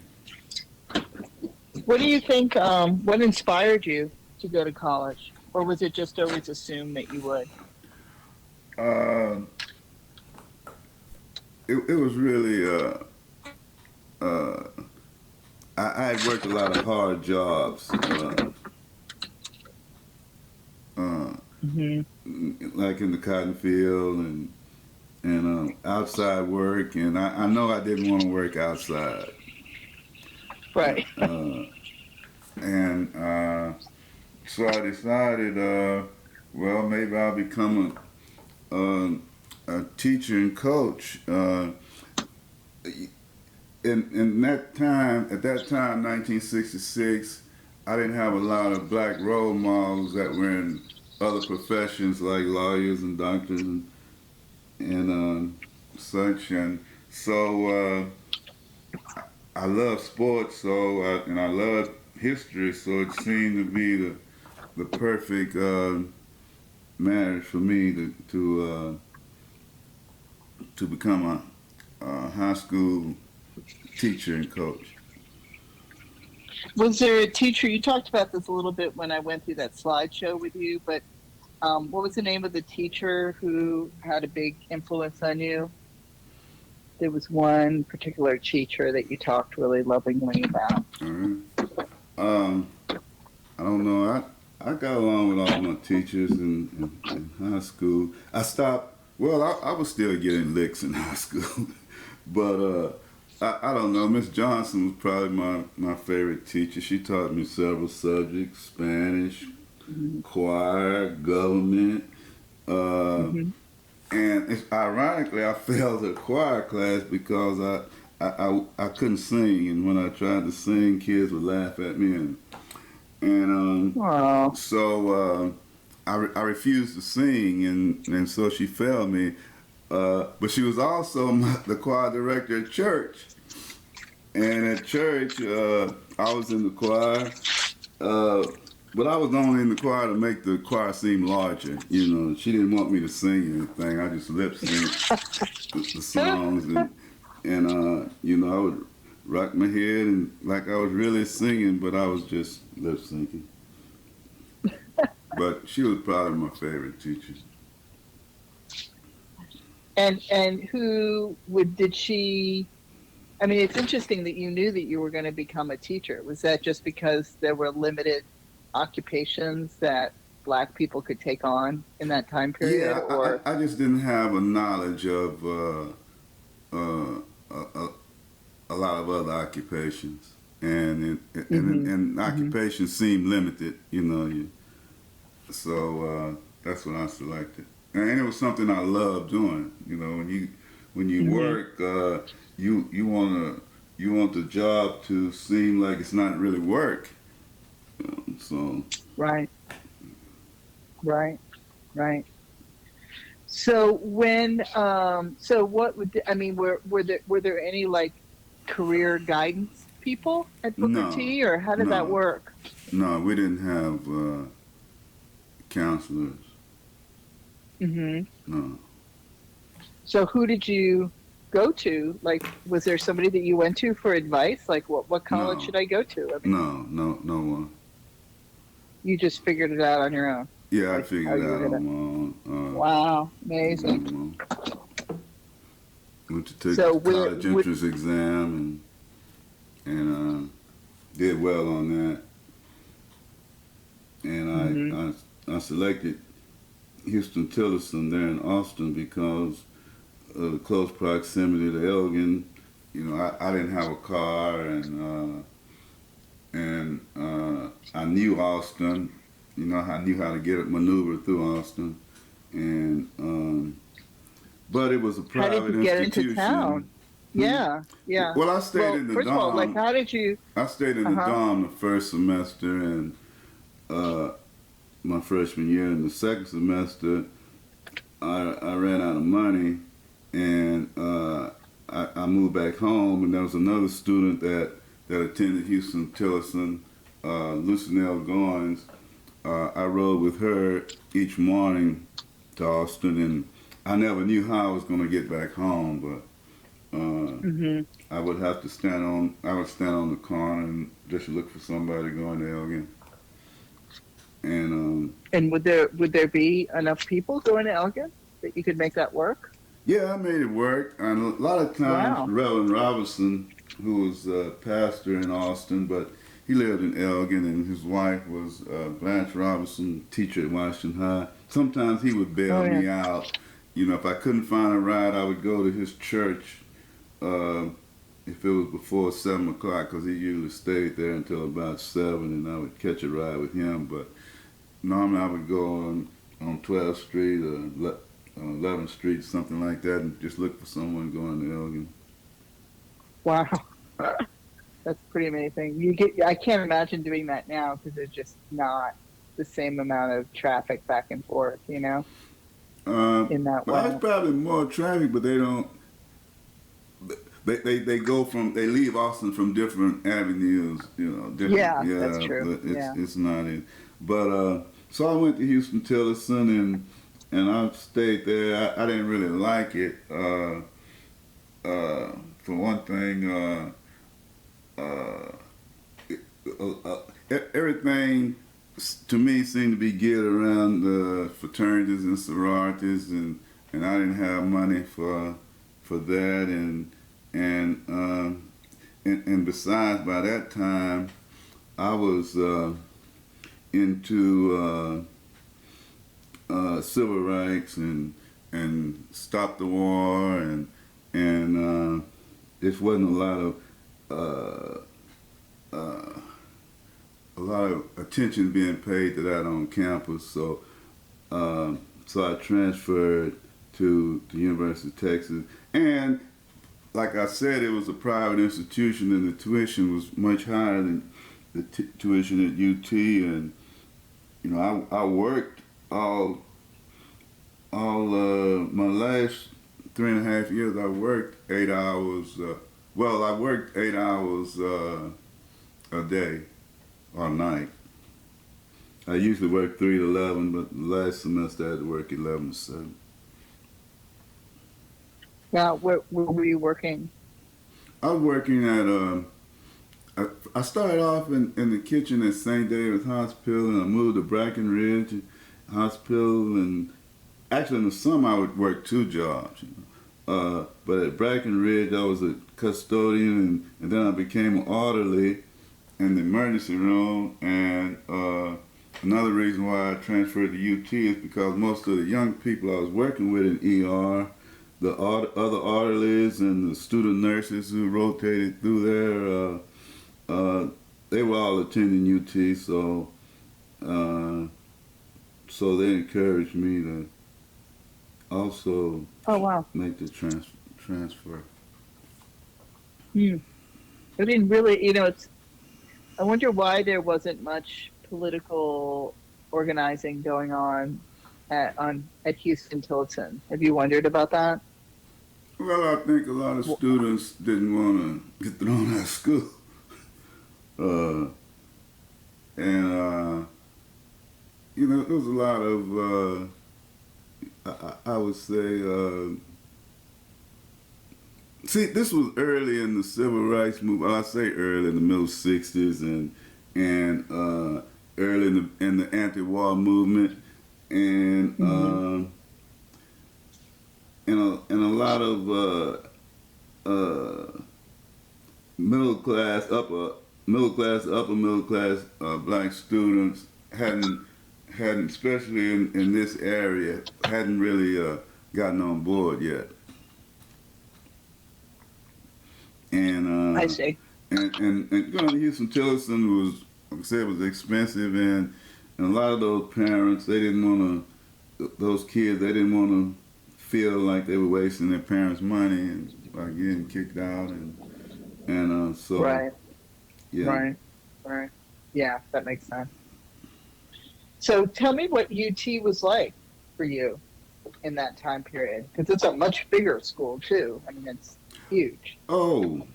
What do you think? What inspired you to go to college, or was it just always assumed that you would? It was really, I had worked a lot of hard jobs, like in the cotton field and outside work, and I know I didn't want to work outside. Right. So I decided, well, maybe I'll become a teacher and coach. In that time, at that time, 1966, I didn't have a lot of black role models that were in other professions like lawyers and doctors and such. And so I love sports, and I love history, so it seemed to be the perfect marriage for me to become a high school teacher and coach. Was there a teacher, you talked about this a little bit when I went through that slideshow with you, but what was the name of the teacher who had a big influence on you? There was one particular teacher that you talked really lovingly about. I don't know. I got along with all my teachers in high school. I stopped. Well, I was still getting licks in high school, but I don't know. Miss Johnson was probably my favorite teacher. She taught me several subjects: Spanish, Mm-hmm. choir, government. Mm-hmm. And ironically, I failed her choir class because I couldn't sing, and when I tried to sing, kids would laugh at me, and Oh, so I refused to sing, and so she failed me. But she was also the choir director at church, and at church I was in the choir. Uh, but I was only in the choir to make the choir seem larger. You know, she didn't want me to sing anything. I just lip synced the songs, and you know, I would rock my head and like I was really singing, but I was just lip syncing. But she was probably my favorite teacher. and who would did she? I mean, it's interesting that you knew that you were going to become a teacher. Was that just because there were limited occupations that Black people could take on in that time period, Yeah, or? I just didn't have a knowledge of uh, a lot of other occupations, Mm-hmm. and Mm-hmm. occupations seem limited. You know, so that's what I selected, and it was something I loved doing. You know, when you Mm-hmm. work, you want the job to seem like it's not really work. So Right. Right. Right. So when so what would I mean were there any like career guidance people at Booker no, T, or how did that no, work? no, we didn't have counselors. Hmm. No, So who did you go to? Like, was there somebody that you went to for advice? Like, what college no, should I go to? I mean, no one. you just figured it out on your own, Yeah, I like how figured it you were out gonna. on my own. Wow, You amazing. know, went to take So the where college would. entrance exam and did well on that. And Hmm. I selected Houston Tillerson there in Austin because of the close proximity to Elgin. You know, I didn't have a car and I knew Austin. You know, I knew how to get maneuver through Austin, and but it was a How did private you get into institution. town? Hmm? Yeah, yeah. Well, I stayed Well, in the first of all, like, dorm. how did you? I stayed in Uh the huh. dorm the first semester and uh, my freshman year. In the second semester, I ran out of money and I moved back home. And there was another student that attended Houston Tillerson, Lucinelle Goins. I rode with her each morning to Austin, and I never knew how I was going to get back home, but Hmm. I would have to stand on. I would stand on the corner and just look for somebody going to Elgin. And And would there be enough people going to Elgin that you could make that work? yeah, I made it work. And a lot of times, Wow. Reverend Robinson, who was a pastor in Austin, but he lived in Elgin, and his wife was Blanche Robinson, teacher at Washington High. Sometimes he would Oh bail yeah. me out. You know, if I couldn't find a ride, I would go to his church uh, if it was before 7 o'clock, because he usually stayed there until about 7, and I would catch a ride with him. But normally I would go on 12th Street or 11th Street, something like that, and just look for someone going to Elgin. Wow. That's pretty amazing. I can't imagine doing that now because there's just not the same amount of traffic back and forth, Uh, in that well, way. it's probably more traffic, but they don't. They go from they leave Austin from different avenues, you know, different. Yeah, that's Yeah, true. but Yeah. it's not in. But so I went to Houston Tillerson and I stayed there. I didn't really like it. For one thing, uh, everything to me seemed to be geared around fraternities and sororities, and I didn't have money for that, and besides, by that time, I was into civil rights and stop the war and it wasn't a lot of attention being paid to that on campus. So so I transferred to the University of Texas, and like I said, it was a private institution, and the tuition was much higher than the tuition at UT. And you know, I worked all my last 3.5 years. I worked 8 hours. I worked 8 hours a day or a night. I usually work 3 to 11, but last semester I had to work 11 to 7. Now, where were you working? I was working at I started off in the kitchen at St. David's Hospital, and I moved to Brackenridge Hospital, and actually in the summer I would work 2 jobs. But at Brackenridge I was a custodian, and then I became an orderly in the emergency room. And another reason why I transferred to UT is because most of the young people I was working with in ER, the other orderlies and the student nurses who rotated through there, they were all attending UT, so they encouraged me to also make the transfer. I didn't really, I wonder why there wasn't much political organizing going on at Houston-Tillotson. Have you wondered about that? Well, I think a lot of students didn't want to get thrown out of school. There was a lot of, I would say, see, this was early in the civil rights movement. Well, I say early in the middle 60s and early in the anti-war movement, and a lot of upper middle class black students hadn't, especially in this area, hadn't really gotten on board yet. And I see. And going to Houston-Tillotson was, like I said, was expensive, and a lot of those parents, they didn't want to, those kids, they didn't want to feel like they were wasting their parents' money and by getting kicked out, and so Right. yeah. Right. Yeah, that makes sense. So tell me what UT was like for you in that time period, because it's a much bigger school too. I mean, it's huge. Oh,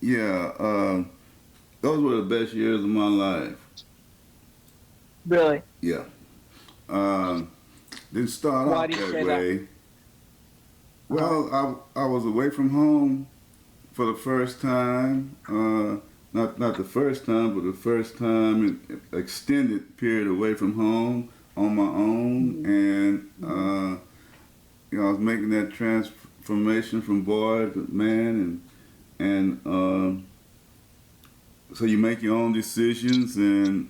yeah. Those were the best years of my life. Really? Yeah. Didn't start Why out do you that say way. that? Well, I was away from home for the first time. Not the first time, but the first time in extended period away from home on my own, and I was making that transformation from boy to man, and so you make your own decisions, and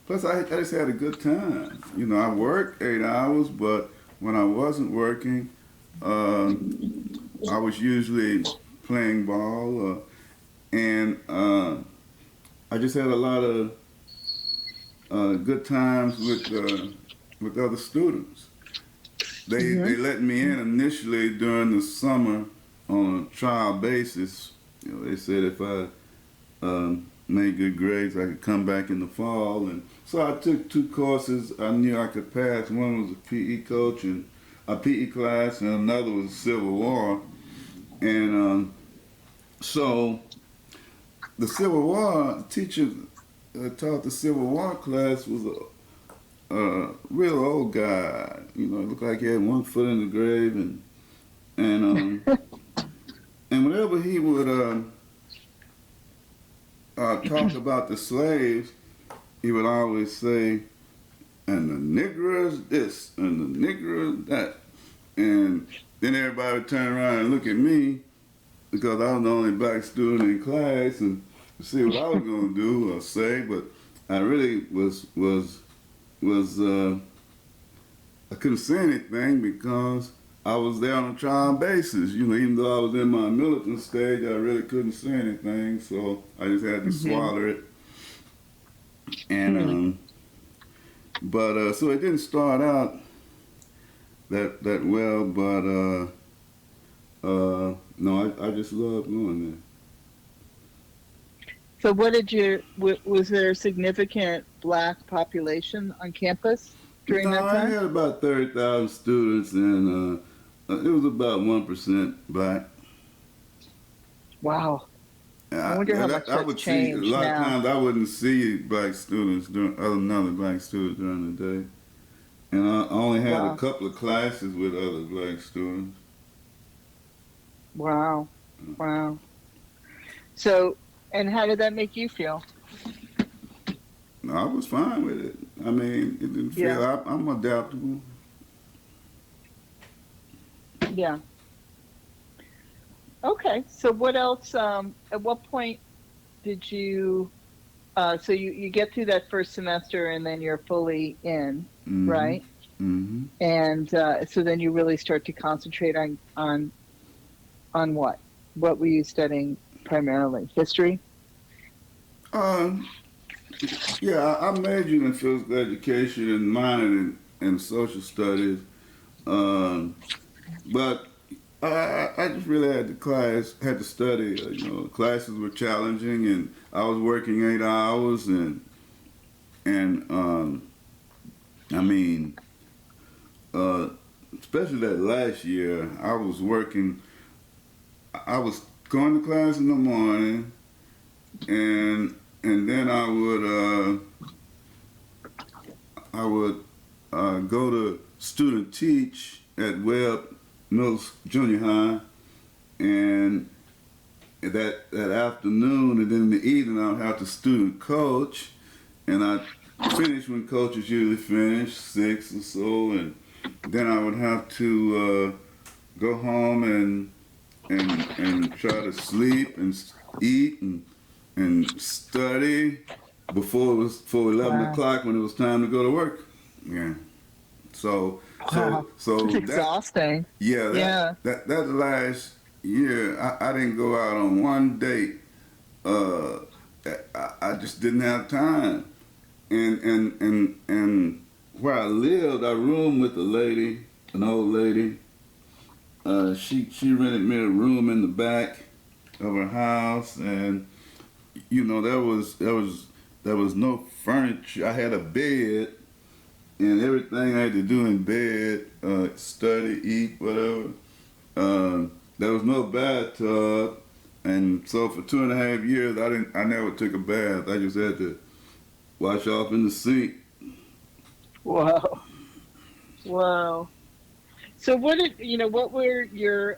plus I just had a good time. I worked 8 hours, but when I wasn't working, I was usually playing ball, and I just had a lot of good times with other students. They let me in initially during the summer on a trial basis. They said if I made good grades, I could come back in the fall, and so I took 2 courses I knew I could pass. One was a PE coach and a PE class, and another was Civil War, and so the Civil War teacher taught the Civil War class was a real old guy. It looked like he had 1 foot in the grave, and whenever he would talk about the slaves, he would always say, "And the Negro is this, and the Negro is that," and then everybody would turn around and look at me because I was the only black student in class and see what I was going to do or say, but I really was I couldn't say anything because I was there on a trial basis. You know, even though I was in my militant stage, I really couldn't say anything, so I just had to swallow it. And but so it didn't start out that well, but no, I just loved going there. So what did was there a significant black population on campus during that I time? had about 30,000 students, and it was about 1% black. Wow. I wonder how much that's changed a lot now. of times I wouldn't see black students other black students during the day. And I only had a couple of classes with other black students. Wow. Wow. So, and how did that make you feel? I was fine with it. I mean, it didn't feel, I'm adaptable. Yeah. Okay. So what else, at what point did you, so you get through that first semester and then you're fully in, right? Mm-hmm. And so then you really start to concentrate on what? What were you studying primarily? History? Yeah, I majored in physical education and minored in social studies. But I just really had to study. You know, classes were challenging, and I was working 8 hours, and I mean, especially that last year, I was working. I was going to class in the morning, and then I would go to student teach at Webb Junior High, and that afternoon, and then in the evening I would have to student coach, and I finish when coaches usually finish 6 or so, and then I would have to go home and try to sleep and eat and study before 11 o'clock when it was time to go to work. Yeah. So It's exhausting. That last year I didn't go out on one date. I just didn't have time. And where I lived, I roomed with a lady, an old lady. She rented me a room in the back of her house, and you know there was no furniture. I had a bed, and everything I had to do in bed, study, eat, whatever. There was no bathtub, and so for 2.5 years I never took a bath. I just had to wash off in the sink. Wow. So what were your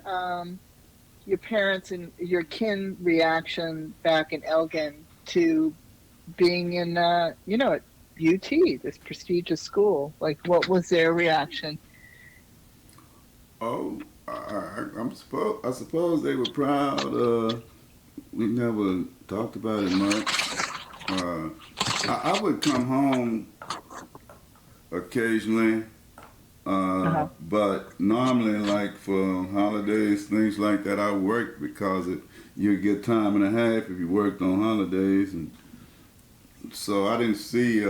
parents and your kin reaction back in Elgin to being in at UT, this prestigious school? Like, what was their reaction? Oh, I suppose they were proud. We never talked about it much. I would come home occasionally, but normally, like for holidays, things like that, I worked because you get time and a half if you worked on holidays, and so I didn't see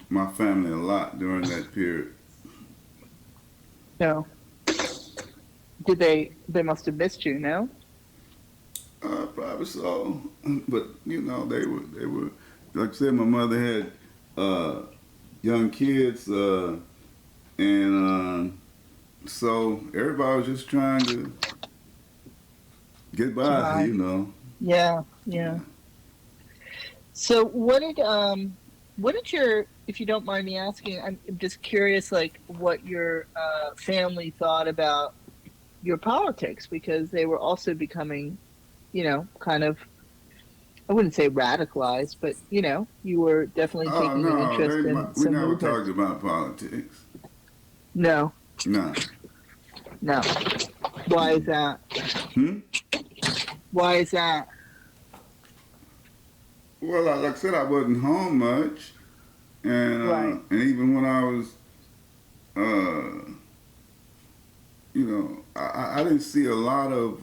my family a lot during that period. No. Did they must have missed you, no? Probably so, but you know they were like I said, my mother had young kids, and so everybody was just trying to get by, you know. Yeah. So what did your, if you don't mind me asking, I'm just curious, like what your family thought about your politics, because they were also becoming, kind of, I wouldn't say radicalized, but you were definitely taking an interest in some we never movements. talked about politics. No. No. Why is that? Why is that? Well, like I said, I wasn't home much, and even when I was you know, I didn't see a lot of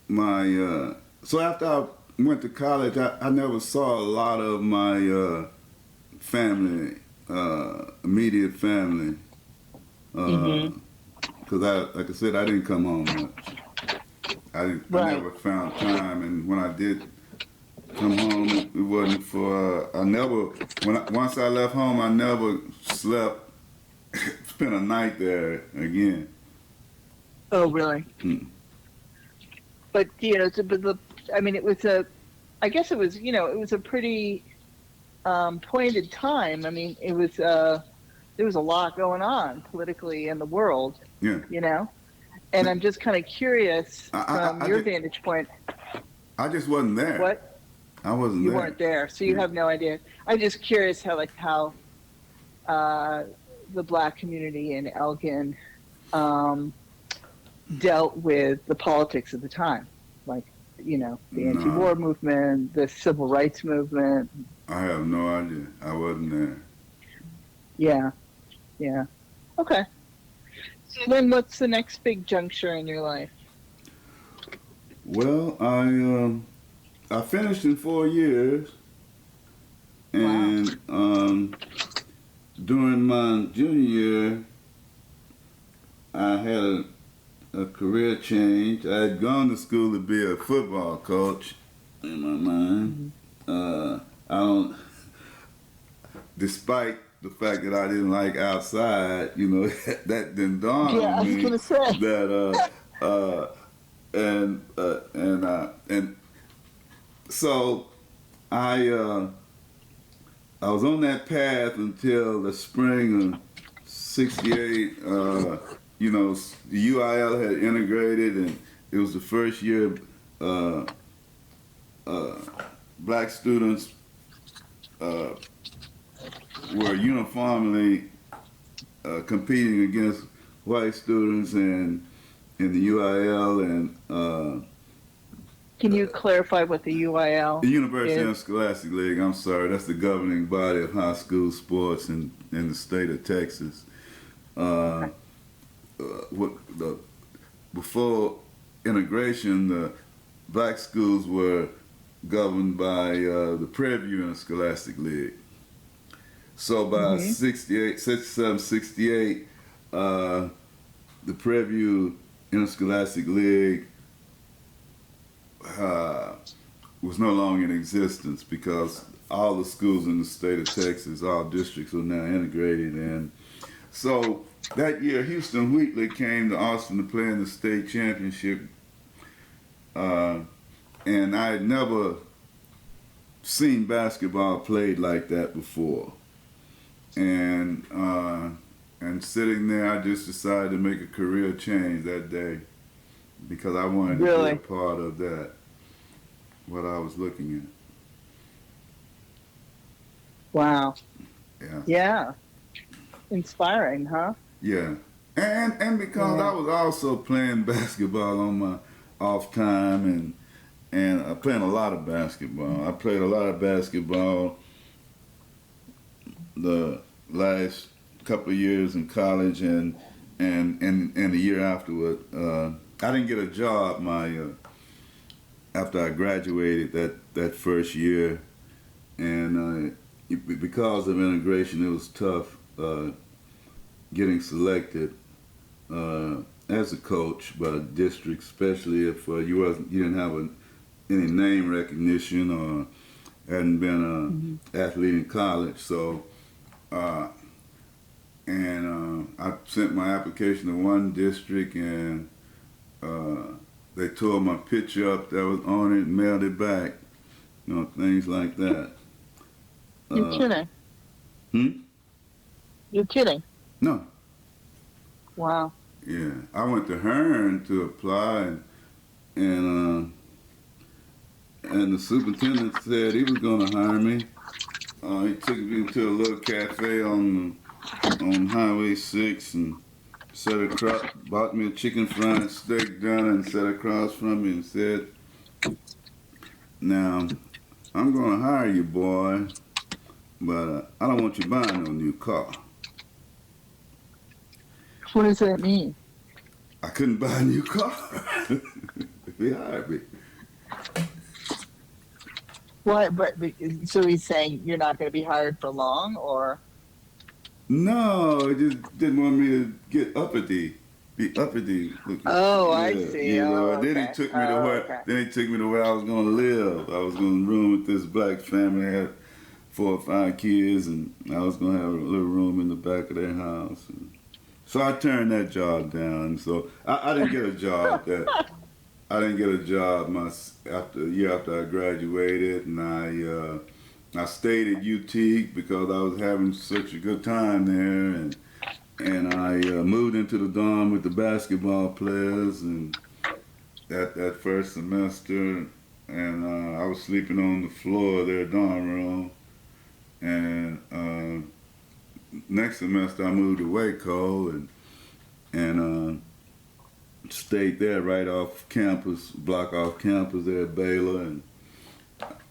my. So after I went to college, I never saw a lot of my family, immediate family, because like I said, I didn't come home much. I never found time, and when I did come home, it wasn't for. I never. Once I left home, I never slept. Spent a night there again. Oh, really? But I mean, it was I guess it was, it was a pretty pointed time. I mean, it was there was a lot going on politically in the world. Yeah. And I'm just kind of curious from your vantage point. I just wasn't there. What? I wasn't You there. weren't there, so you have no idea. I'm just curious how the Black community in Elgin dealt with the politics of the time, like the anti-war movement, the civil rights movement. I have no idea. I wasn't there. Yeah. Okay. So then, what's the next big juncture in your life? Well, I finished in 4 years, and during my junior year, I had a career change. I had gone to school to be a football coach. In my mind, despite the fact that I didn't like outside, that didn't dawn on me. Yeah, I was gonna say that. And so I was on that path until the spring of '68. The UIL had integrated, and it was the first year black students were uniformly competing against white students and in the UIL and. Can you clarify what the UIL The University is? and Scholastic League, I'm sorry, that's the governing body of high school sports in the state of Texas. Before integration, the black schools were governed by the Prairie View and Scholastic League. So by 67, 68, the Prairie View Interscholastic League was no longer in existence because all the schools in the state of Texas, all districts are now integrated. And so that year, Houston Wheatley came to Austin to play in the state championship. And I had never seen basketball played like that before. And sitting there, I just decided to make a career change that day because I wanted to be a part of that, what I was looking at. Wow. Yeah. Yeah. Inspiring, huh? Yeah. And because I was also playing basketball on my off time and playing a lot of basketball. I played a lot of basketball the last couple of years in college and the year afterward. I didn't get a job after I graduated that first year, and because of integration, it was tough getting selected as a coach by a district, especially if you didn't have any name recognition or hadn't been an athlete in college. So, I sent my application to one district, and they tore my picture up that was on it and mailed it back. Things like that. You're kidding. You're kidding. No. Wow. Yeah, I went to Hearn to apply, and the superintendent said he was going to hire me. He took me to a little cafe on Highway 6 and bought me a chicken fried steak dinner and sat across from me and said, "Now, I'm going to hire you, boy, but I don't want you buying no new car." What does that mean? I couldn't buy a new car. He hired me. What? But so he's saying you're not going to be hired for long, or? No, he just didn't want me to get uppity. Be uppity looking. Oh, Yeah, I see. you know. Oh, And then okay. he took me to where. Okay. Then he took me to where I was gonna live. I was gonna room with this black family. They had 4 or 5 kids, and I was gonna have a little room in the back of their house. And so I turned that job down. So I didn't get a job that. I didn't get a job after a year after I graduated, and I stayed at UT because I was having such a good time there, and I moved into the dorm with the basketball players, and that first semester, and I was sleeping on the floor of their dorm room, and next semester I moved to Waco, and stayed there right off campus, block off campus there at Baylor, and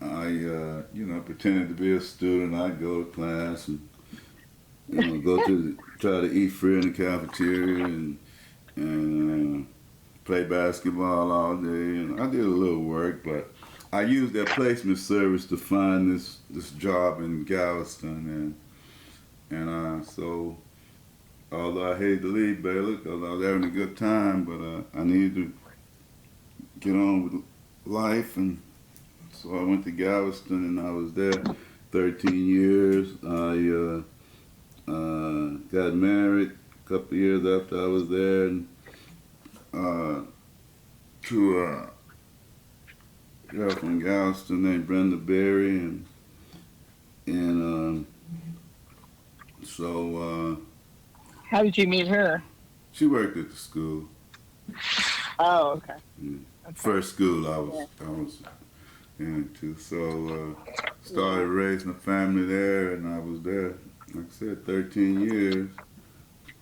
I, pretended to be a student. I'd go to class and, try to eat free in the cafeteria and play basketball all day. And I did a little work, but I used that placement service to find this job in Galveston, and so although I hated to leave Baylor because I was having a good time, but I needed to get on with life, and so I went to Galveston, and I was there 13 years. I got married a couple of years after I was there, and to a girl from Galveston named Brenda Berry, and so How did you meet her? she worked at the school. Oh, okay. Yeah. Okay. First school I was into, so started raising a family there, and I was there, like I said, 13 years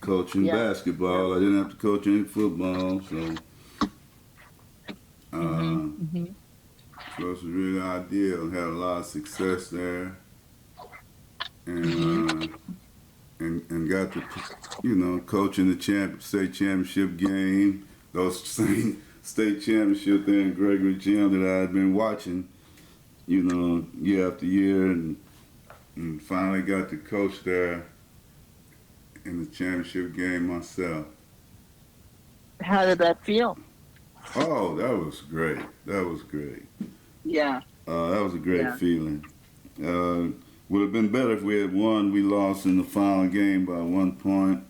coaching basketball. I didn't have to coach any football, so so it was really ideal. Had a lot of success there, and got to coach in the state championship game. Those same state championship there in Gregory Gym that I had been watching, year after year, and finally got to coach there in the championship game myself. How did that feel? Oh, that was great. That was great. Yeah. That was a great feeling. Would have been better if we had won. We lost in the final game by 1 point.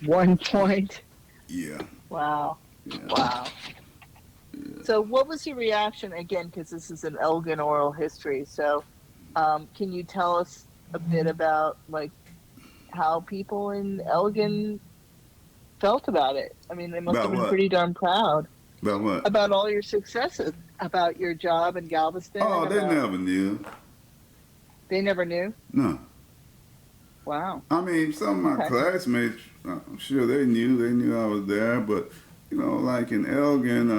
1 point? Yeah. Wow. Yeah. Wow. Yeah. So what was your reaction, again, because this is an Elgin oral history, so can you tell us a bit about, like, how people in Elgin felt about it? I mean, they must have been pretty darn proud. About what? About all your successes, about your job in Galveston. Oh, they never knew. They never knew? No. Wow. I mean, some of my classmates, I'm sure they knew I was there, but, like in Elgin,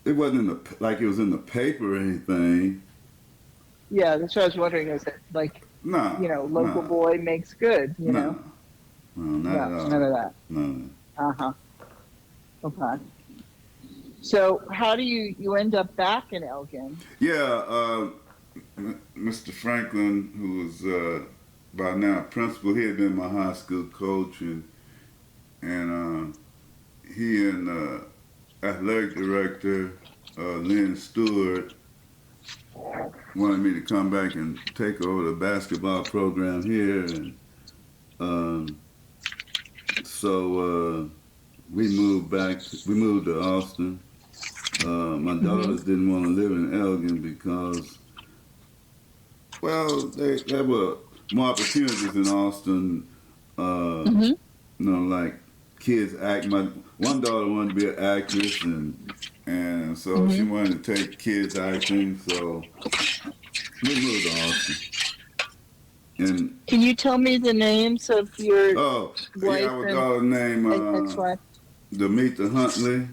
it wasn't like it was in the paper or anything. Yeah, that's what I was wondering. Is it like, local boy makes good, No, not at all. None of that. No. Uh-huh. Okay. So how do you end up back in Elgin? Yeah, Mr. Franklin, who was by now principal, he had been my high school coach, and he and athletic director Lynn Stewart wanted me to come back and take over the basketball program here, and so we moved to Austin. My daughters didn't want to live in Elgin because, well, there were more opportunities in Austin. Like kids act. My one daughter wanted to be an actress, and so she wanted to take kids acting. So we moved to Austin. And can you tell me the names of your wife our daughter's name ex-wife? Demetha Huntley.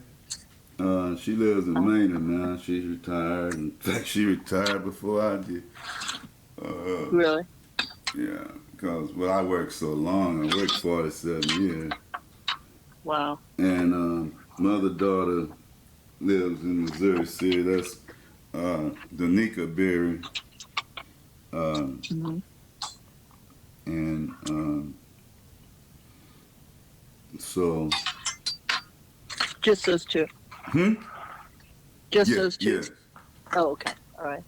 She lives in Maynard now. She's retired. In fact, she retired before I did. Really? Yeah, because I worked so long. I worked 47 years, Wow. and my other daughter lives in Missouri City. That's Danica Berry, Hmm. and so. Just those two. Hmm. Just Yeah. those two. Yes. Oh, okay. All right.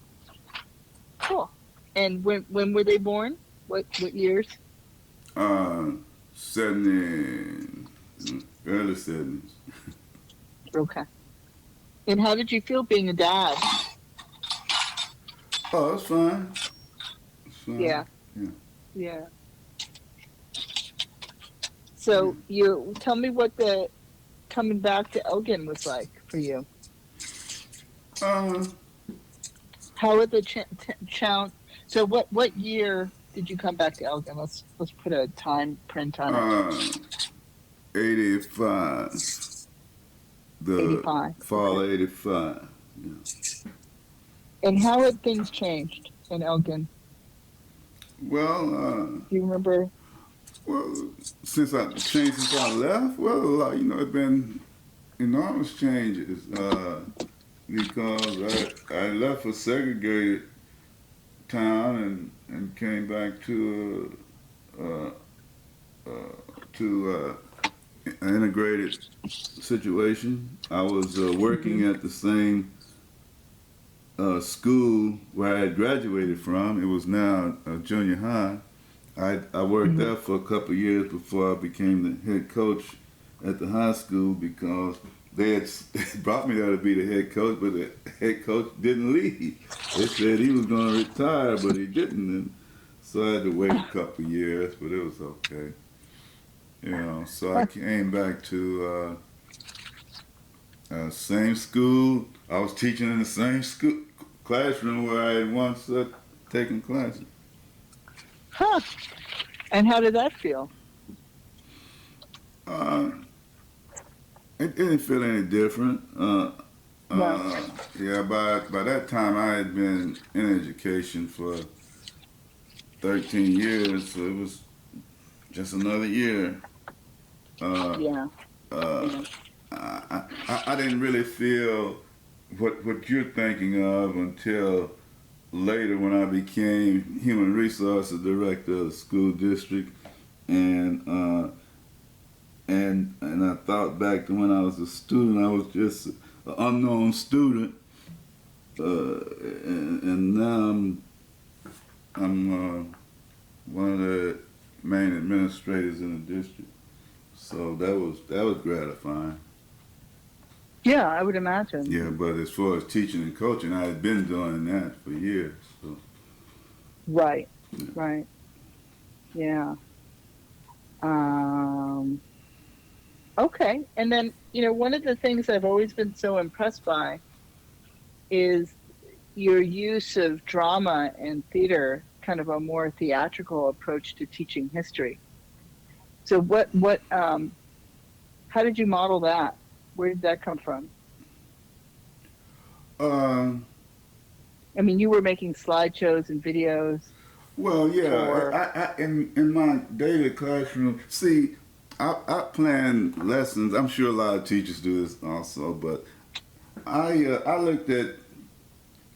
Cool. And when were they born? What years? Uh, 70, early 70s. Okay. And how did you feel being a dad? Oh, it's fine. It's Yeah. fine. Yeah. Yeah. Yeah. So you tell me what the coming back to Elgin was like for you. Uh, How are the So what year did you come back to Elgin? Let's put a time print on it. uh, 85. The 85. fall Okay. of 85. Yeah. And how had things changed in Elgin? Well, Do you remember? well, since I left, well, it's been enormous changes. Because I left a segregated town and came back uh, uh, to an integrated situation. I was Hmm. working at the same school where I had graduated from. It was now a junior high. I worked Hmm. there for a couple of years before I became the head coach at the high school because they had brought me there to be the head coach, but the head coach didn't leave. They said he was going to retire, but he didn't. And so I had to wait a couple of years, but it was okay. So I came back to same school. I was teaching in the same school classroom where I had once taken classes. Huh. And how did that feel? Uh, it didn't feel any different. No. Yeah, by that time I had been in education for 13 years, so it was just another year. Uh, Yeah. uh, Yeah. I didn't really feel what you're thinking of until later when I became human resources director of the school district, and and I thought back to when I was a student. I was just an unknown student, and now I'm one of the main administrators in the district. So that was gratifying. Yeah, I would imagine. Yeah, but as far as teaching and coaching, I had been doing that for years. So Right. yeah. Right. Yeah. Um, okay. And then, one of the things I've always been so impressed by is your use of drama and theater, kind of a more theatrical approach to teaching history. So how did you model that? Where did that come from? Um, I mean, you were making slideshows and videos well, yeah, for, in my daily classroom, see, I plan lessons. I'm sure a lot of teachers do this also, but I looked at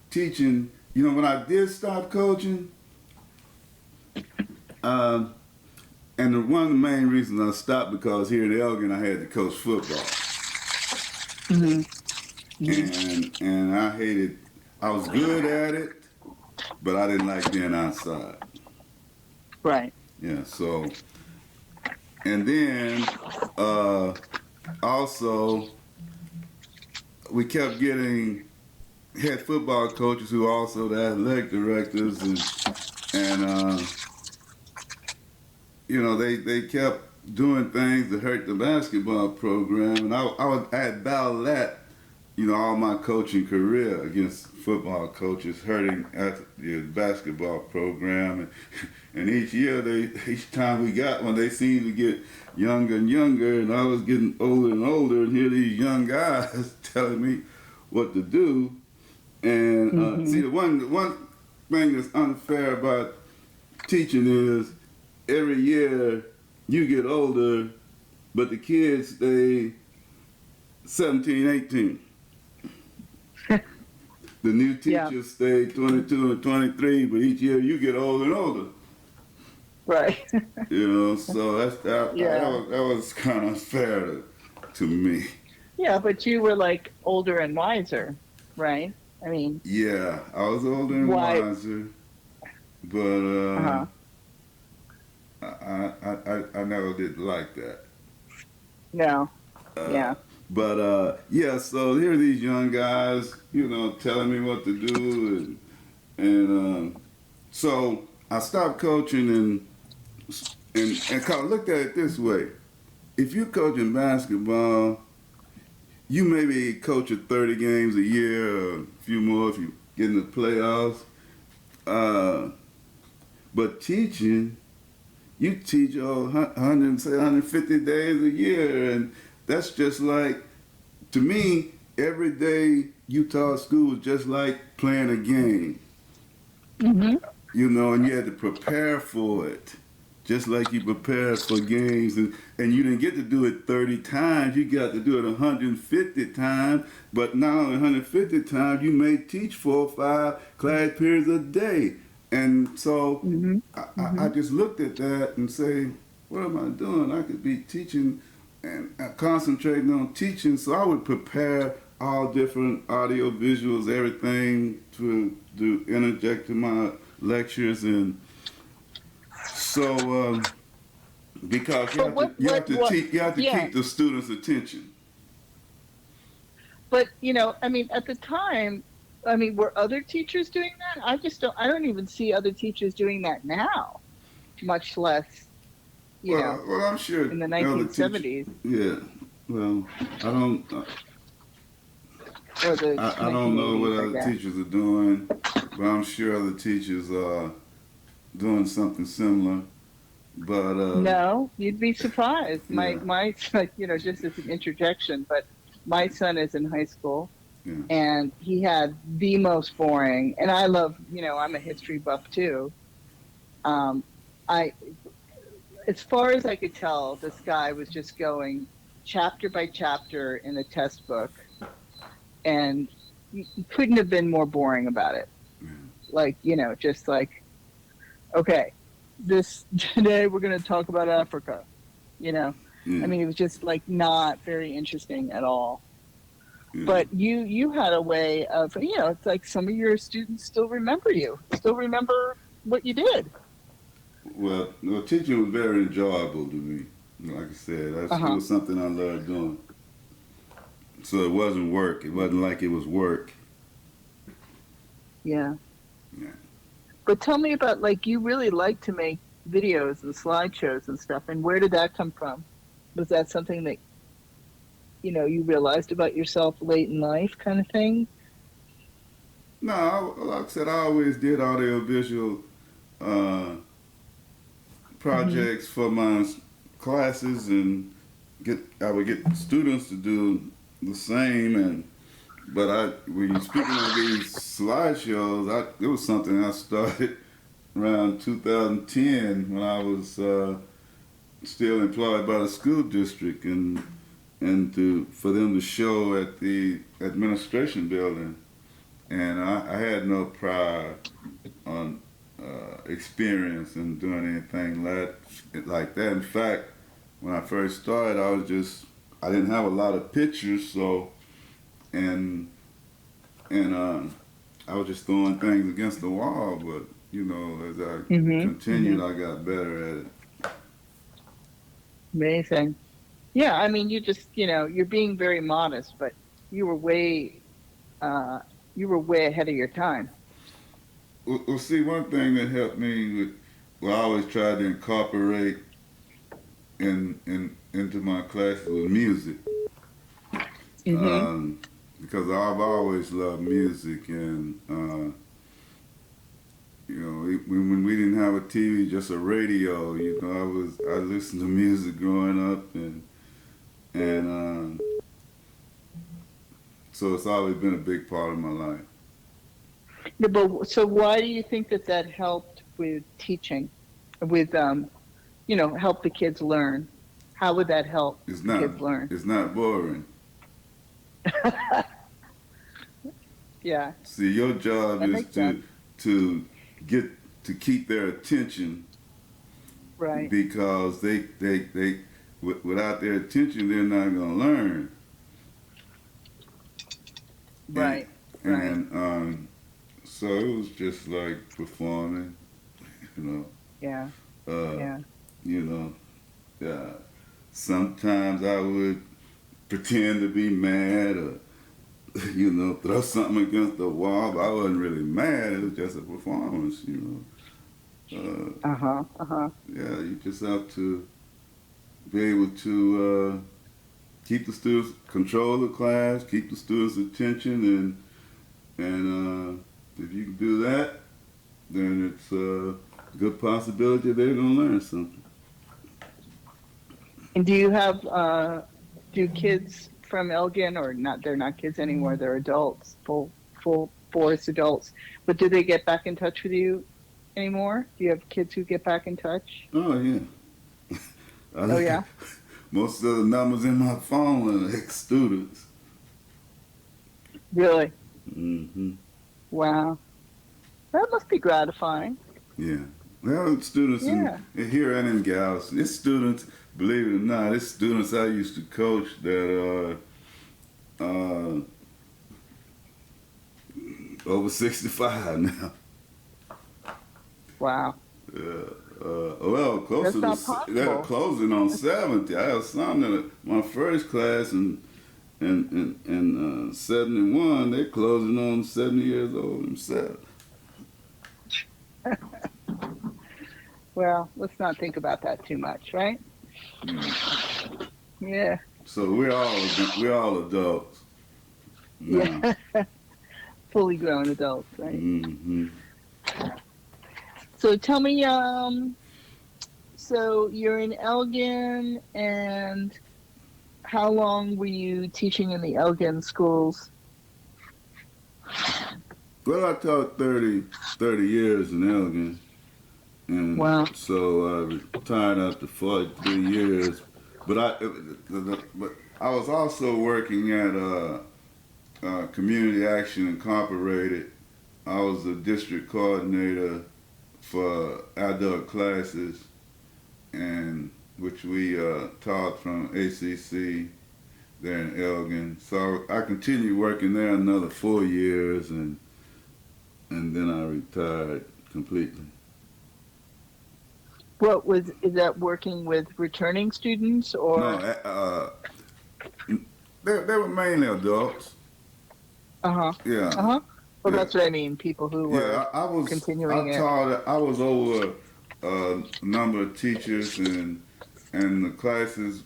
teaching. When I did stop coaching, um, and one of the main reasons I stopped because here in Elgin I had to coach football, hmm hmm and I hated. I was good at it, but I didn't like being outside. right. Yeah, so and then also we kept getting head football coaches who are also the athletic directors, and they kept doing things that hurt the basketball program, and I had battled that all my coaching career against football coaches hurting at the basketball program, and each time we got one, they seemed to get younger and younger, and I was getting older and older, and here these young guys telling me what to do. And Hmm. see, the one thing that's unfair about teaching is every year you get older, but the kids stay 17, 18. The new teachers stay 22 and 23, but each year you get older and older. Right. You know, so that was kind of fair to me. Yeah, but you were like older and wiser, right? I mean. Yeah, I was older and wiser, but I never did like that. No. Yeah. But yeah, so here are these young guys, you know, telling me what to do, and so I stopped coaching and kind of looked at it this way: if you're coaching basketball, you maybe coach 30 games a year, or a few more if you get in the playoffs. But teaching, you teach 150 days a year, and that's just like, to me, every day you taught school was just like playing a game. Mm-hmm. You know, and you had to prepare for it, just like you prepared for games. And you didn't get to do it 30 times, you got to do it 150 times. But now 150 times, you may teach 4 or 5 class periods a day. And so I just looked at that and say, what am I doing? I could be teaching and concentrating on teaching. So I would prepare all different audio, visuals, everything to interject in my lectures. And so because you have to keep the students' attention. But, you know, I mean, at the time, I mean, were other teachers doing that? I don't even see other teachers doing that now, much less, you know, well, I'm sure in the 1970s. Yeah, well, I don't know what other teachers are doing, but I'm sure other teachers are doing something similar. But no, you'd be surprised. My you know, just as an interjection, but my son is in high school. Yeah. And he had the most boring, and I love, you know, I'm a history buff too. As far as I could tell, this guy was just going chapter by chapter in a test book, and you couldn't have been more boring about it. Yeah. Like, you know, just like, okay, today we're going to talk about Africa, you know. Yeah. I mean, it was just like not very interesting at all. Yeah. But you had a way of, you know, it's like some of your students still remember what you did. Well, teaching was very enjoyable to me. Like I said, it was something I loved doing. So it wasn't work. It wasn't like it was work. Yeah. Yeah. But tell me about, like, you really like to make videos and slideshows and stuff, and where did that come from? Was that something that, you know, you realized about yourself late in life kind of thing? No, like I said, I always did audio-visual projects for my classes, and I would get students to do the same. But when you're speaking of these slideshows, it was something I started around 2010 when I was still employed by the school district, and for them to show at the administration building. And I had no prior experience in doing anything like that. In fact, when I first started, I didn't have a lot of pictures, so and I was just throwing things against the wall. But you know, as I continued, I got better at it. Amazing. Yeah, I mean, you just, you know, you're being very modest, but you were way ahead of your time. Well, see, one thing that helped me I always tried to incorporate into my classes was music. Because I've always loved music, and you know, when we didn't have a TV, just a radio, you know, I listened to music growing up, and so it's always been a big part of my life. Yeah, but so why do you think that helped with teaching? with help the kids learn. How would that help It's the not. kids learn? It's not boring. Yeah, See, your job that is makes sense. to get to keep their attention Right, because without their attention they're not going to learn. right, right. And so it was just like performing, you Yeah, know. yeah. You know, sometimes I would pretend to be mad or throw something against the wall, but I wasn't really mad. It was just a performance, Yeah, you just have to be able to keep the students, control the class, keep the students' attention, and if you can do that, then it's a good possibility they're going to learn something. And do you have do kids from Elgin, or not? They're not kids anymore. They're adults, full force adults. But do they get back in touch with you anymore? Do you have kids who get back in touch? Oh, yeah. Oh yeah. Most of the numbers in my phone are ex-students. Really? Mm-hmm. Wow. That must be gratifying. Yeah. Well, students in here and in Galveston. It's students, believe it or not, it's students I used to coach that are over 65 now. Wow. Well, That's closer not to possible. they're closing on 70. I have some that my first class in 71. They're closing on 70 years old themselves. Well, let's not think about that too much, right? Yeah. So we're all adults. Now. Yeah. Fully grown adults, right? Mm-hmm. So tell me, so you're in Elgin, and how long were you teaching in the Elgin schools? Well, I taught 30 years in Elgin. And Wow. so I retired after 43 years. But I was also working at Community Action Incorporated. I was the district coordinator for adult classes, and which we taught from ACC there in Elgin. So I continued working there another 4 years, and then I retired completely. Is that working with returning students, or? No, they were mainly adults. Yeah. Well, that's what I mean. People who were I was continuing I was over a number of teachers, and the classes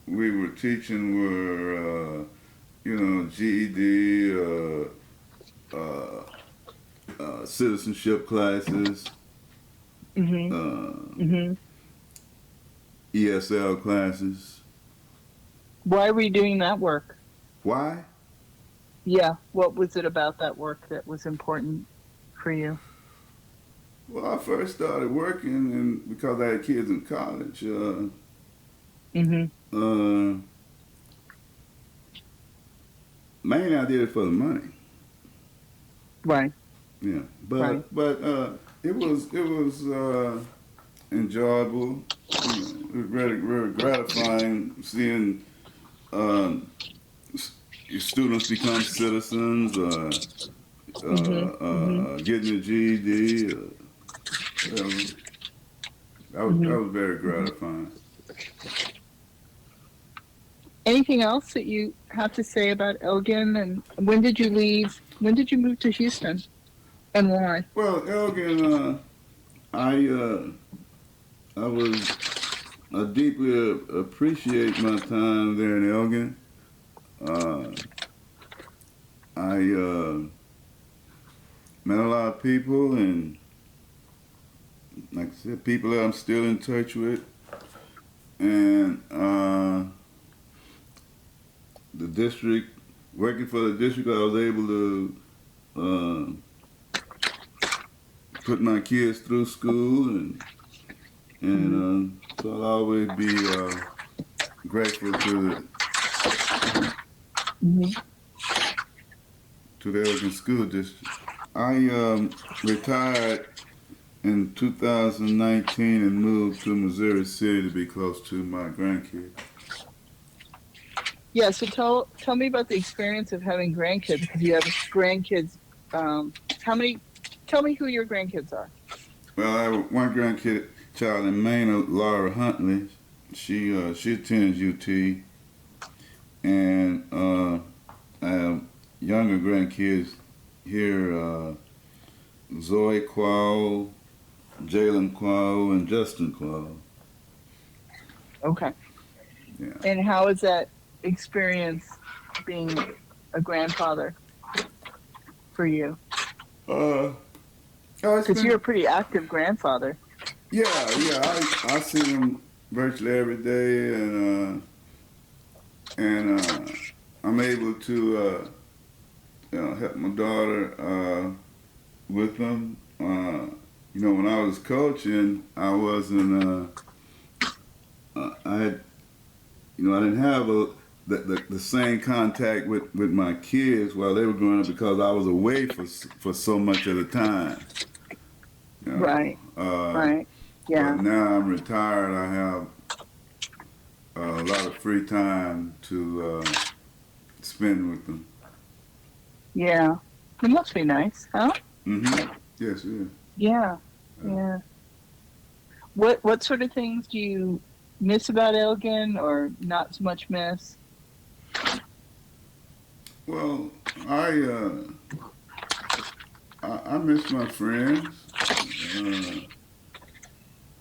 we were teaching were GED, citizenship classes, ESL classes. Why were you doing that work? Why? Yeah. What was it about that work that was important for you? Well, I first started working, and because I had kids in college, mainly I did it for the money. Right. Yeah, but it was enjoyable. It was very gratifying seeing students become citizens, getting a GED. Whatever. That was very gratifying. Anything else that you have to say about Elgin, and when did you leave? When did you move to Houston, and why? Well, Elgin, I deeply appreciate my time there in Elgin. I met a lot of people, and like I said, people that I'm still in touch with, and the district, working for the district, I was able to put my kids through school, and And so I'll always be grateful Hmm. to the Elgin School District. I retired in 2019 and moved to Missouri City to be close to my grandkids. Yeah. So tell me about the experience of having grandkids, because you have grandkids. How many? Tell me who your grandkids are. Well, I have one grandkid child in Maine, Laura Huntley. She attends UT, and I have younger grandkids here, Zoe Quao, Jalen Quao, and Justin Quao. Okay. Yeah. And how is that experience being a grandfather for you? Uh, oh, it's Because you're been a pretty active grandfather. yeah. I see them virtually every day, and I'm able to help my daughter with them. When I was coaching, I wasn't. I had, I didn't have the same contact with my kids while they were growing up because I was away for so much of the time. You know. Right. Right. But Yeah. now I'm retired. I have a lot of free time to spend with them. Yeah. It must be nice, huh? Mm-hmm. Yes, it is. Yeah. Yeah. What sort of things do you miss about Elgin, or not so much miss? Well, I miss my friends,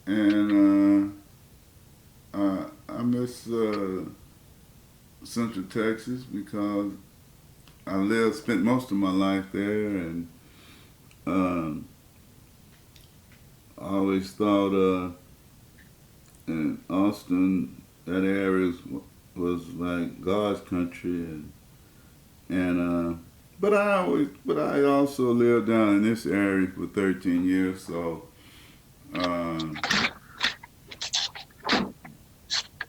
and I miss Central Texas because spent most of my life there, and um, I always thought in Austin that area was like God's country, and but I also lived down in this area for 13 years, so. Um,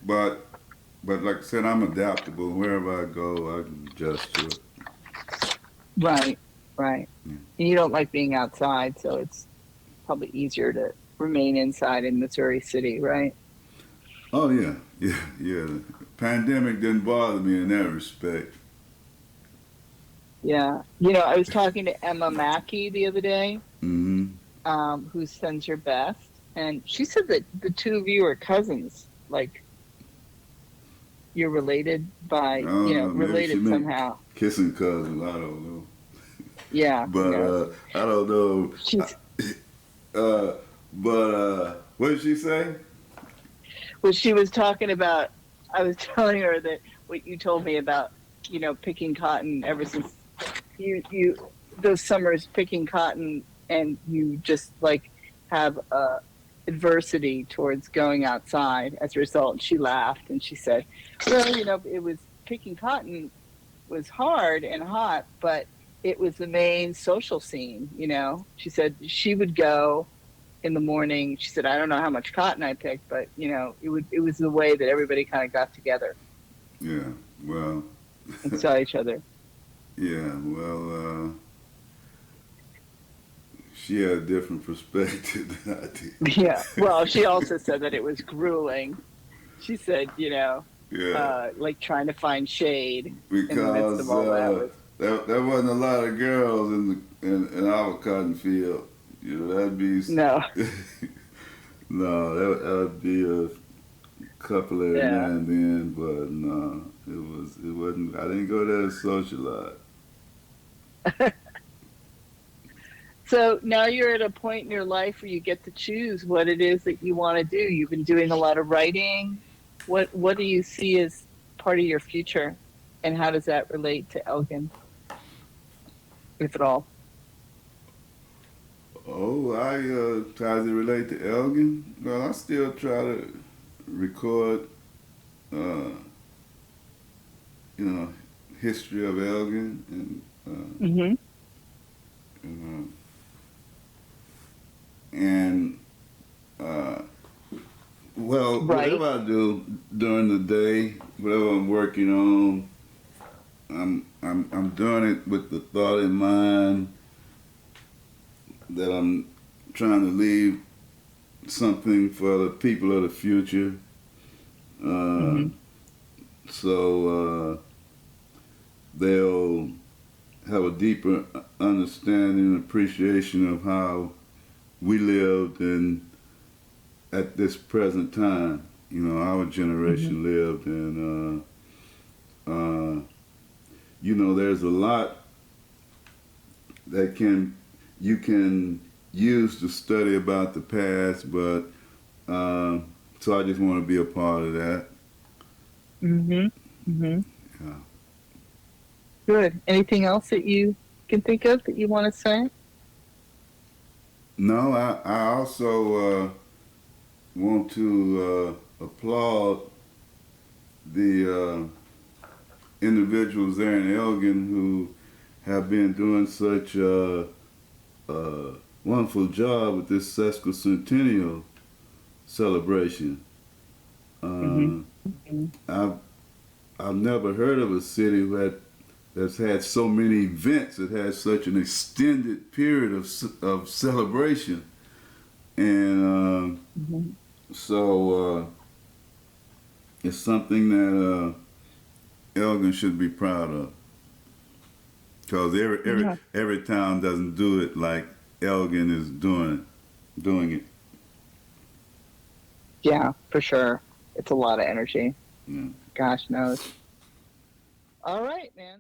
but like I said, I'm adaptable. Wherever I go, I can adjust to it. Right. Right. Yeah. And you don't like being outside, so it's probably easier to remain inside in Missouri City, right? Oh yeah. The pandemic didn't bother me in that respect. Yeah. I was talking to Emma Mackey the other day, Mm-hmm. who sends your best, and she said that the two of you are cousins. Like, you're related I don't know. Maybe she related meant somehow. kissing cousins. I don't know. Yeah. But Yeah. I don't know. She's What did she say? Well, she was talking about. I was telling her that what you told me about, picking cotton ever since you those summers picking cotton, and you just like have adversity towards going outside as a result. And she laughed and she said, "Well, it was picking cotton was hard and hot, but it was the main social scene." She said she would go in the morning. She said, "I don't know how much cotton I picked, but it was the way that everybody kind of got together Yeah. Well. and saw each other." Yeah. Well. She had a different perspective than I did. Yeah. Well, she also said that it was grueling. She said, Yeah. like trying to find shade in the midst Because of all that was. there wasn't a lot of girls in our cotton field. That'd be No. no, that would be a couple every Yeah. now and then, but no, it wasn't. I didn't go there to socialize. So now you're at a point in your life where you get to choose what it is that you want to do. You've been doing a lot of writing. What do you see as part of your future, and how does that relate to Elgin, if at all? Oh, how does it relate to Elgin? Well, I still try to record, history of Elgin Mm-hmm. and, and do during the day, whatever I'm working on, I'm doing it with the thought in mind that I'm trying to leave something for the people of the future. Mm-hmm. So they'll have a deeper understanding and appreciation of how we lived and at this present time. You know, our generation lived, and you know, there's a lot that you can use to study about the past, but so I just want to be a part of that. Mm-hmm. Mm-hmm. Yeah. Good. Anything else that you can think of that you want to say? No, I also want to applaud the individuals there in Elgin who have been doing such a wonderful job with this sesquicentennial celebration. Mm-hmm. I've never heard of a city that's had so many events. It has such an extended period of celebration, and so it's something that Elgin should be proud of. Because every town doesn't do it like Elgin is doing it. Yeah, for sure. It's a lot of energy. Yeah. Gosh knows. All right, man.